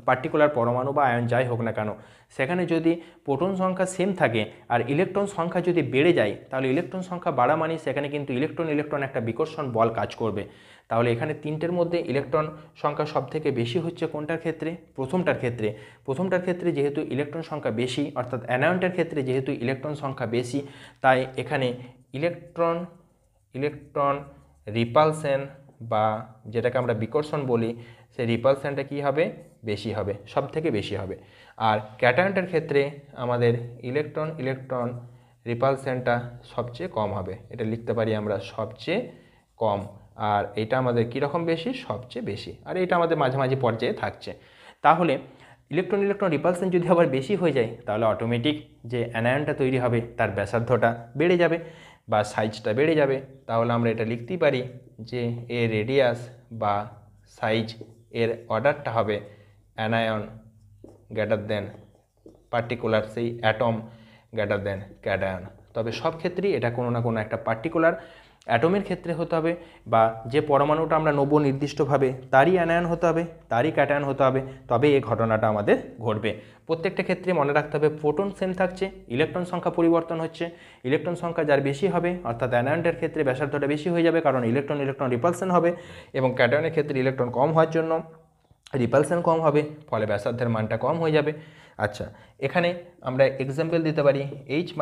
পার্টিকুলার পরমাণু বা আয়ন যাই হোক না কেন, সেখানে যদি প্রোটন সংখ্যা সেম থাকে আর ইলেকট্রন সংখ্যা যদি বেড়ে যায়, তাহলে ইলেকট্রন সংখ্যা বাড়া মানে সেখানে কিন্তু ইলেকট্রন একটা বিকর্ষণ বল কাজ করবে। তাহলে এখানে তিনটের মধ্যে ইলেকট্রন সংখ্যা সবথেকে বেশি হচ্ছে কোনটার ক্ষেত্রে? প্রথমটার ক্ষেত্রে যেহেতু ইলেকট্রন সংখ্যা বেশি, অর্থাৎ অ্যানায়নটার ক্ষেত্রে যেহেতু ইলেকট্রন সংখ্যা বেশি, তাই এখানে ইলেকট্রন রিপালশন বা যেটাকে আমরা বিকর্ষণ বলি, সেই রিপালশনটা কী হবে? বেশি হবে, সব থেকে বেশি হবে। আর ক্যাটায়নটার ক্ষেত্রে আমাদের ইলেকট্রন রিপালশনটা সবচেয়ে কম হবে। এটা লিখতে পারি আমরা সবচেয়ে কম। আর এটা আমাদের কীরকম বেশি? সবচেয়ে বেশি। আর এটা আমাদের মাঝামাঝি পর্যায়ে থাকছে। তাহলে ইলেকট্রন রিপালশন যদি আবার বেশি হয়ে যায়, তাহলে অটোমেটিক যে অ্যানায়নটা তৈরি হবে তার ব্যাসার্ধটা বেড়ে যাবে বা সাইজটা বেড়ে যাবে। তাহলে আমরা এটা লিখতেই পারি যে এর রেডিয়াস বা সাইজ এর অর্ডারটা হবে অ্যানায়ন গ্রেটার দেন পার্টিকুলার, সেই অ্যাটম গ্রেটার দেন ক্যাটায়ন। তবে সব ক্ষেত্রেই এটা কোনো না কোনো একটা পার্টিকুলার অ্যাটমের ক্ষেত্রে হতে হবে, বা যে পরমাণুটা আমরা নেব নির্দিষ্টভাবে তারই অ্যানায়ন হতে হবে, তারই ক্যাটায়ন হতে হবে, তবে এই ঘটনাটা আমাদের ঘটবে। প্রত্যেকটা ক্ষেত্রে মনে রাখতে হবে প্রোটন সেম থাকছে, ইলেকট্রন সংখ্যা পরিবর্তন হচ্ছে। ইলেকট্রন সংখ্যা যার বেশি হবে অর্থাৎ অ্যানায়নটার ক্ষেত্রে ব্যাসার্ধটা বেশি হয়ে যাবে, কারণ ইলেকট্রন রিপালশন হবে, এবং ক্যাটায়নের ক্ষেত্রে ইলেকট্রন কম হওয়ার জন্য রিপালশন কম হবে, ফলে ব্যাসার্ধের মানটা কম হয়ে যাবে। আচ্ছা, এখানে আমরা এক্সাম্পল দিতে পারি H-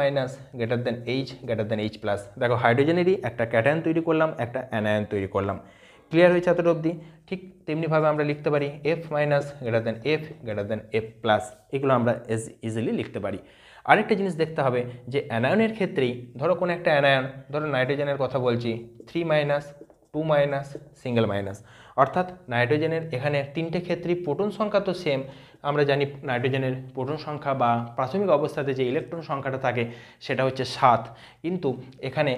greater than H plus. দেখো হাইড্রোজেনেরই একটা ক্যাটায়ন তৈরি করলাম, একটা অ্যানায়ন তৈরি করলাম। ক্লিয়ার হয়েছে এতটা অবধি? ঠিক তেমনিভাবে আমরা লিখতে পারি F- greater than F plus. এগুলো আমরা ইজিলি লিখতে পারি। আরেকটা জিনিস দেখতে হবে যে অ্যানায়নের ক্ষেত্রেই, ধরো কোনো একটা অ্যানায়ন, ধরো নাইট্রোজেনের কথা বলছি, 3-, 2-, সিঙ্গেল মাইনাস। অর্থাৎ নাইট্রোজেনের এখানে তিনটে ক্ষেত্রেই প্রোটন সংখ্যা তো সেম। আমরা জানি নাইট্রোজেনের প্রোটন সংখ্যা বা প্রাথমিক অবস্থাতে যে ইলেকট্রন সংখ্যাটা থাকে সেটা হচ্ছে 7, কিন্তু এখানে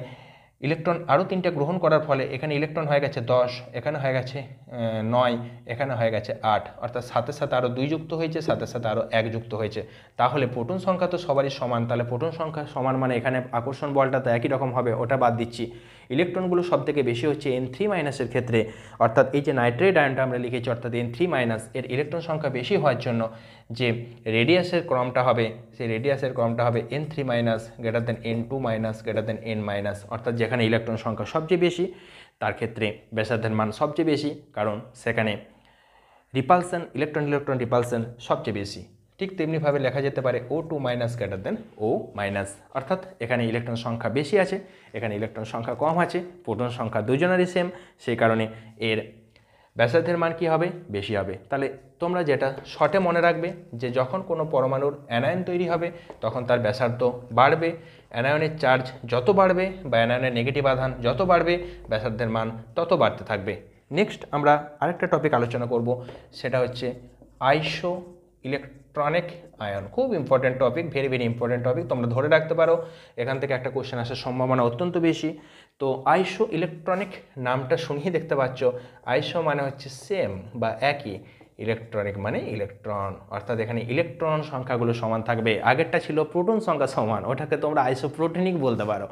ইলেকট্রন আরও 3টে গ্রহণ করার ফলে এখানে ইলেকট্রন হয়ে গেছে 10, এখানে হয়ে গেছে 9, এখানে হয়ে গেছে 8, অর্থাৎ সাথে সাথে আরও 2 যুক্ত হয়েছে, সাথে সাথে আরও 1 যুক্ত হয়েছে। তাহলে প্রোটন সংখ্যা তো সবারই সমান, তাহলে প্রোটন সংখ্যা সমান মানে এখানে আকর্ষণ বলটা তো একই রকম হবে, ওটা বাদ দিচ্ছি। ইলেকট্রনগুলো সব থেকে বেশি হচ্ছে N3- ক্ষেত্রে, অর্থাৎ এই যে নাইট্রেট আয়নটা আমরা লিখেছি অর্থাৎ N3- এর ইলেকট্রন সংখ্যা বেশি হওয়ার জন্য যে রেডিয়াসের ক্রমটা হবে, সেই রেডিয়াসের ক্রমটা হবে N3- greater than N2- greater than N-, অর্থাৎ যেখানে ইলেকট্রন সংখ্যা সবচেয়ে বেশি তার ক্ষেত্রে ব্যাসার্ধের মান সবচেয়ে বেশি, কারণ সেখানে ইলেকট্রন রিপালশন সবচেয়ে বেশি। ঠিক তেমনিভাবে লেখা যেতে পারে O2- গ্রেটার দেন O-, অর্থাৎ এখানে ইলেকট্রন সংখ্যা বেশি আছে, এখানে ইলেকট্রন সংখ্যা কম আছে, প্রোটন সংখ্যা দুজনেরই সেম, সেই কারণে এর ব্যাসার্ধের মান কী হবে? বেশি হবে। তাহলে তোমরা যেটা শর্টে মনে রাখবে যে যখন কোনো পরমাণুর অ্যানায়ন তৈরি হবে তখন তার ব্যাসার্ধ বাড়বে, অ্যানায়নের চার্জ যত বাড়বে বা অ্যানায়নের নেগেটিভ আধান যত বাড়বে ব্যাসার্ধের মান তত বাড়তে থাকবে। নেক্সট আমরা আরেকটা টপিক আলোচনা করব, সেটা হচ্ছে আইসো ইলেকট্রনিক আয়ন। খুব important topic, very important topic, তোমরা ধরে রাখতে পারো, এখান থেকে একটা কোশ্চেন আসার সম্ভাবনা অত্যন্ত বেশি। তো আইসো ইলেকট্রনিক নামটা শুনিয়ে দেখতে পাচ্ছ, আইসো মানে হচ্ছে সেম বা একই, ইলেকট্রনিক মানে ইলেকট্রন, অর্থাৎ এখানে ইলেকট্রন সংখ্যাগুলো সমান থাকবে। আগেরটা ছিল প্রোটন সংখ্যা সমান, ওটাকে তোমরা আইসোপ্রোটনিক বলতে পারো।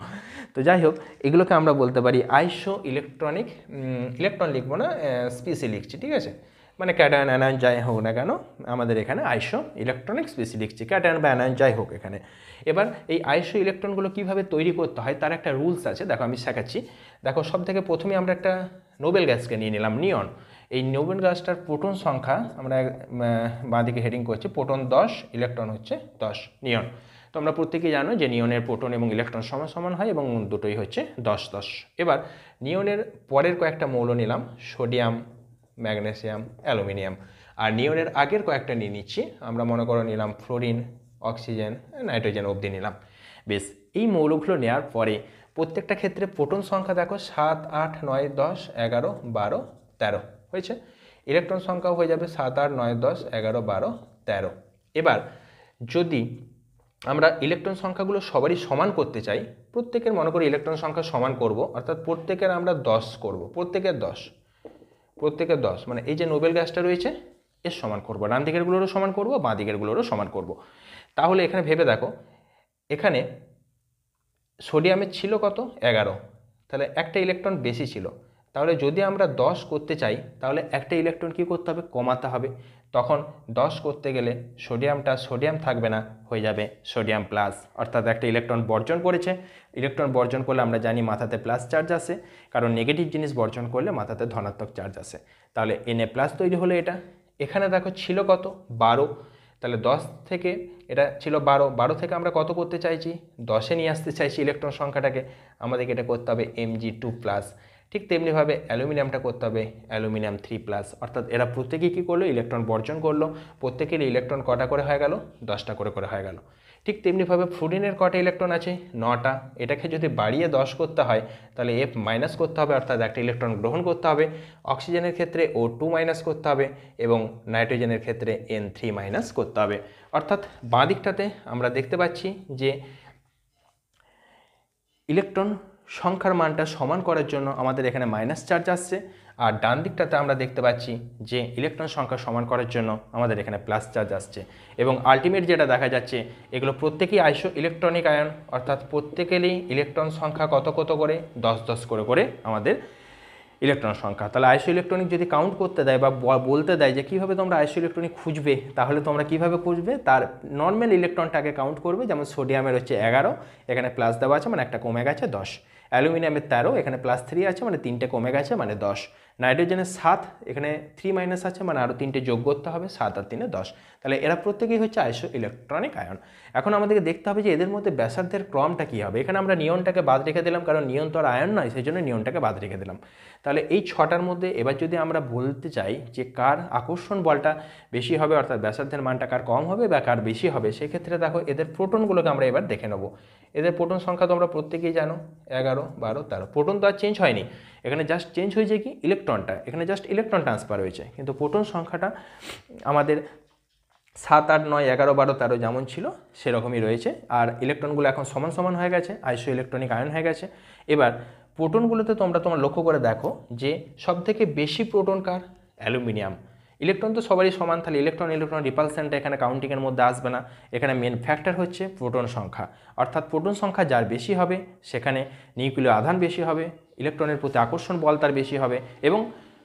তো যাই হোক, এগুলোকে আমরা বলতে পারি আইসো ইলেকট্রনিক, ইলেকট্রন লিখবো না, স্পিসি লিখছি, ঠিক আছে? মানে ক্যাটায়ন অ্যানায়ন যাই হোক না কেন, আমাদের এখানে আইসো ইলেকট্রনিক স্পিসি লিখছি, ক্যাটায়ন বা অ্যানায়ন যাই হোক এখানে। এবার এই আইসো ইলেকট্রনগুলো কীভাবে তৈরি করতে হয় তার একটা রুলস আছে, দেখো আমি শেখাচ্ছি। দেখো সব থেকে প্রথমে আমরা একটা নোবেল গ্যাসকে নিয়ে নিলাম, নিয়ন। এই নোবেল গ্যাসটার প্রোটন সংখ্যা আমরা বাঁদিকে হেডিং করছি প্রোটন 10, ইলেকট্রন হচ্ছে 10, নিয়ন। তো আমরা প্রত্যেকেই জানো যে নিয়নের প্রোটন এবং ইলেকট্রন সমান সমান হয় এবং দুটোই হচ্ছে 10-10। এবার নিয়নের পরের কয়েকটা মৌল নিলাম, সোডিয়াম, ম্যাগনেসিয়াম, অ্যালুমিনিয়াম। আর নিয়নের আগের কয়েকটা নিয়ে নিচ্ছি, আমরা মনে করো নিলাম ফ্লোরিন, অক্সিজেন, নাইট্রোজেন অবধি নিলাম। বেশ, এই মৌলগুলো নেওয়ার পরে প্রত্যেকটা ক্ষেত্রে প্রোটন সংখ্যা দেখো 7, 8, 9, 10, 11, 12, 13 হয়েছে। ইলেকট্রন সংখ্যাও হয়ে যাবে 7, 8, 9, 10, 11, 12, 13। এবার যদি আমরা ইলেকট্রন সংখ্যাগুলো সবারই সমান করতে চাই, প্রত্যেকের মনে করি ইলেকট্রন সংখ্যা সমান করব, অর্থাৎ প্রত্যেকের আমরা 10 করব, প্রত্যেকের 10 মানে এই যে নোবেল গ্যাসটা রয়েছে এর সমান করব, ডান দিকেরগুলোরও সমান করব, বাঁ দিকেরগুলোরও সমান করব। তাহলে এখানে ভেবে দেখো, এখানে সোডিয়ামের ছিল কত? 11, তাহলে একটা ইলেকট্রন বেশি ছিল। তাহলে যদি আমরা 10 করতে চাই তাহলে একটা ইলেকট্রন কী করতে হবে? কমাতে হবে। তখন 10 করতে গেলে সোডিয়াম থাকবে না, হয়ে যাবে সোডিয়াম প্লাস, অর্থাৎ একটা ইলেকট্রন বর্জন করেছে। ইলেকট্রন বর্জন করলে আমরা জানি মাথাতে প্লাস চার্জ আসে, কারণ নেগেটিভ জিনিস বর্জন করলে মাথাতে ধনাত্মক চার্জ আসে। তাহলে Na প্লাস তৈরি হলো এটা। এখানে দেখো ছিল কত? 12, তাহলে 10 থেকে এটা ছিল 12 থেকে আমরা কত করতে চাইছি? 10-এ নিয়ে আসতে চাইছি ইলেকট্রন সংখ্যাটাকে, আমাদেরকে এটা করতে হবে Mg2+। ঠিক তেমনিভাবে অ্যালুমিনিয়ামটা করতে হবে অ্যালুমিনিয়াম 3+, অর্থাৎ এরা প্রত্যেকেই কী করলো? ইলেকট্রন বর্জন করলো। প্রত্যেকের ইলেকট্রন কটা করে হয়ে গেল? 10টা করে হয়ে গেল। ঠিক তেমনিভাবে ফ্লুরিনের কটা ইলেকট্রন আছে? 9টা। এটাকে যদি বাড়িয়ে 10 করতে হয় তাহলে F মাইনাস করতে হবে, অর্থাৎ একটা ইলেকট্রন গ্রহণ করতে হবে। অক্সিজেনের ক্ষেত্রে O2 মাইনাস করতে হবে এবং নাইট্রোজেনের ক্ষেত্রে N3 মাইনাস করতে হবে। অর্থাৎ বাঁ দিকটাতে আমরা দেখতে পাচ্ছি যে ইলেকট্রন সংখ্যার মানটা সমান করার জন্য আমাদের এখানে মাইনাস চার্জ আসছে, আর ডান দিকটাতে আমরা দেখতে পাচ্ছি যে ইলেকট্রন সংখ্যা সমান করার জন্য আমাদের এখানে প্লাস চার্জ আসছে। এবং আলটিমেট যেটা দেখা যাচ্ছে, এগুলো প্রত্যেকেই আইসো ইলেকট্রনিক আয়ন, অর্থাৎ প্রত্যেকেরই ইলেকট্রন সংখ্যা কত করে? 10 করে আমাদের ইলেকট্রন সংখ্যা। তাহলে আইসো ইলেকট্রনিক যদি কাউন্ট করতে দেয় বা বলতে দেয় যে কীভাবে তোমরা আইসো ইলেকট্রনিক খুঁজবে, তাহলে তোমরা কীভাবে খুঁজবে? তার নর্মাল ইলেকট্রনটাকে কাউন্ট করবে। যেমন সোডিয়ামের হচ্ছে 11, এখানে প্লাস দেওয়া আছে মানে একটা কমে গেছে 10। অ্যালুমিনিয়ামের 13, এখানে +3 আছে মানে 3টে কমে গেছে মানে 10। নাইট্রোজেনের 7, এখানে 3 মাইনাস আছে মানে আরও 3টে যোগ করতে হবে, 7 আর 3 10। তাহলে এরা প্রত্যেকেই হচ্ছে আইসো ইলেকট্রনিক আয়ন। এখন আমাদেরকে দেখতে হবে যে এদের মধ্যে ব্যাসার্ধের ক্রমটা কী হবে। এখানে আমরা নিয়নটাকে বাদ রেখে দিলাম, কারণ নিয়ন তো আর আয়ন নয়, সেই জন্য নিয়নটাকে বাদ রেখে দিলাম। তাহলে এই 6টার মধ্যে এবার যদি আমরা বলতে চাই যে কার আকর্ষণ বলটা বেশি হবে, অর্থাৎ ব্যাসার্ধের মানটা কার কম হবে বা কার বেশি হবে, সেক্ষেত্রে দেখো এদের প্রোটনগুলোকে আমরা এবার দেখে নেব। এদের প্রোটন সংখ্যা তোমরা প্রত্যেকেই জানো, 11, 12, 13। প্রোটন তো আর চেঞ্জ হয়নি, এখানে জাস্ট চেঞ্জ হয়েছে কি? ইলেকট্রনটা। এখানে জাস্ট ইলেকট্রন ট্রান্সফার হয়েছে, কিন্তু প্রোটন সংখ্যাটা আমাদের 7, 8, 9, 11, 12, 13 যেমন ছিল সেরকমই রয়েছে। আর ইলেকট্রনগুলো এখন সমান হয়ে গেছে, আইসো ইলেকট্রনিক আয়ন হয়ে গেছে। এবার প্রোটনগুলোতে তোমরা লক্ষ্য করে দেখো যে সবথেকে বেশি প্রোটন কার? অ্যালুমিনিয়াম। ইলেকট্রন তো সবারই সমান, তাহলে ইলেকট্রন রিপালশনটা এখানে কাউন্টিংয়ের মধ্যে আসবে না। এখানে মেন ফ্যাক্টর হচ্ছে প্রোটন সংখ্যা, অর্থাৎ প্রোটন সংখ্যা যার বেশি হবে সেখানে নিউক্লিয় আধান বেশি হবে, ইলেকট্রনের প্রতি আকর্ষণ বল তার বেশি হবে এবং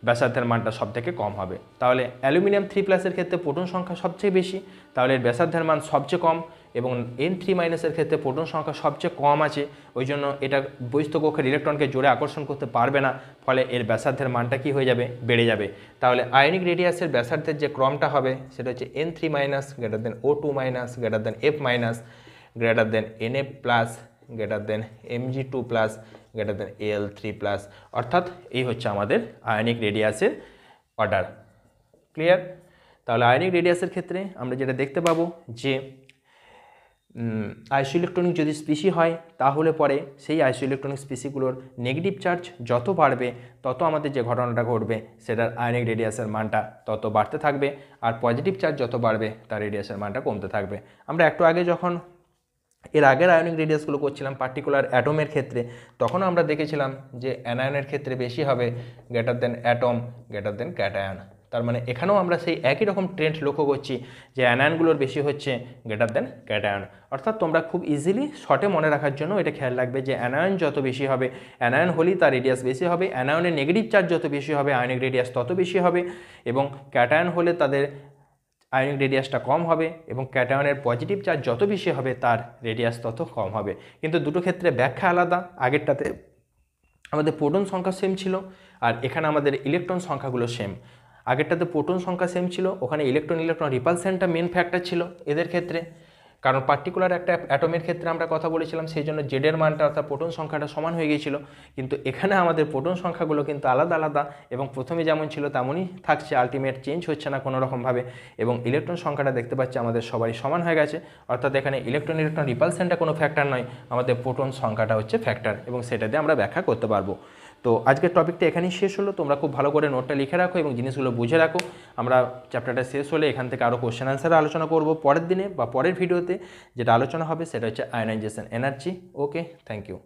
ব্যাসার্ধের মানটা সবথেকে কম হবে। তাহলে অ্যালুমিনিয়াম 3+-এর ক্ষেত্রে প্রোটন সংখ্যা সবচেয়ে বেশি, তাহলে এর ব্যাসার্ধের মান সবচেয়ে কম, এবং N3- ক্ষেত্রে প্রোটন সংখ্যা সবচেয়ে কম আছে, ওই জন্য এটা বহিস্থ কক্ষের ইলেকট্রনকে জোরে আকর্ষণ করতে পারবে না, ফলে এর ব্যাসার্ধের মানটা কি হয়ে যাবে? বেড়ে যাবে। তাহলে আয়নিক রেডিয়াসের ব্যাসার্ধের যে ক্রমটা হবে সেটা হচ্ছে N3- O2- F- Na+, Mg2+, Al3+, অর্থাৎ এই হচ্ছে আমাদের আয়নিক রেডিয়াসের অর্ডার। ক্লিয়ার? তাহলে আয়নিক রেডিয়াসের ক্ষেত্রে আমরা যেটা দেখতে পাবো যে আইসো ইলেকট্রনিক যদি স্পিসি হয় তাহলে পরে সেই আইসো ইলেকট্রনিক স্পিসিগুলোর নেগেটিভ চার্জ যত বাড়বে তত আমাদের যে ঘটনাটা ঘটবে সেটার আয়নিক রেডিয়াসের মানটা তত বাড়তে থাকবে, আর পজিটিভ চার্জ যত বাড়বে তার রেডিয়াসের মানটা কমতে থাকবে। আমরা একটু আগে যখন এর আগের আয়নিক রেডিয়াসগুলো করছিলাম পার্টিকুলার অ্যাটমের ক্ষেত্রে, তখন আমরা দেখেছিলাম যে অ্যানায়নের ক্ষেত্রে বেশি হবে greater than atom greater than cation. তার মানে এখানেও আমরা সেই একই রকম ট্রেন্ড লক্ষ্য করছি যে অ্যানায়নগুলোর বেশি হচ্ছে গ্রেটার দেন ক্যাটায়ন। অর্থাৎ তোমরা খুব ইজিলি শর্টে মনে রাখার জন্য এটা খেয়াল রাখবে যে অ্যানায়ন যত বেশি হবে, অ্যানায়ন হলেই তার রেডিয়াস বেশি হবে, অ্যানায়নের নেগেটিভ চার্জ যত বেশি হবে আয়নিক রেডিয়াস তত বেশি হবে, এবং ক্যাটায়ন হলে তাদের আয়নিক রেডিয়াসটা কম হবে, এবং ক্যাটায়নের পজিটিভ চার্জ যত বেশি হবে তার রেডিয়াস তত কম হবে। কিন্তু দুটো ক্ষেত্রে ব্যাখ্যা আলাদা। আগেরটাতে আমাদের প্রোটন সংখ্যা সেম ছিল, আর এখানে আমাদের ইলেকট্রন সংখ্যাগুলো সেম। আগেরটাতে প্রোটন সংখ্যা সেম ছিল, ওখানে ইলেকট্রন রিপালশনটা মেন ফ্যাক্টর ছিল এদের ক্ষেত্রে, কারণ পার্টিকুলার একটা অ্যাটমের ক্ষেত্রে আমরা কথা বলেছিলাম, সেই জন্য জেডের মানটা অর্থাৎ প্রোটন সংখ্যাটা সমান হয়ে গিয়েছিল, কিন্তু এখানে আমাদের প্রোটন সংখ্যাগুলো কিন্তু আলাদা আলাদা এবং প্রথমে যেমন ছিল তেমনই থাকছে, আলটিমেট চেঞ্জ হচ্ছে না কোনো রকমভাবে, এবং ইলেকট্রন সংখ্যাটা দেখতে পাচ্ছি আমাদের সবারই সমান হয়ে গেছে, অর্থাৎ এখানে ইলেকট্রন রিপালশনটা কোনো ফ্যাক্টর নয়, আমাদের প্রোটন সংখ্যাটা হচ্ছে ফ্যাক্টর, এবং সেটা দিয়ে আমরা ব্যাখ্যা করতে পারবো। তো আজকের টপিকটা এখানেই শেষ হলো। তোমরা খুব ভালো করে নোটটা লিখে রাখো এবং জিনিসগুলো বুঝে রাখো। আমরা চ্যাপ্টারটা শেষ হলে এখান থেকে আরও কোশ্চেন আনসার আলোচনা করব পরের দিনে বা পরের ভিডিওতে। যেটা আলোচনা হবে সেটা হচ্ছে ionisation energy. Okay, thank you.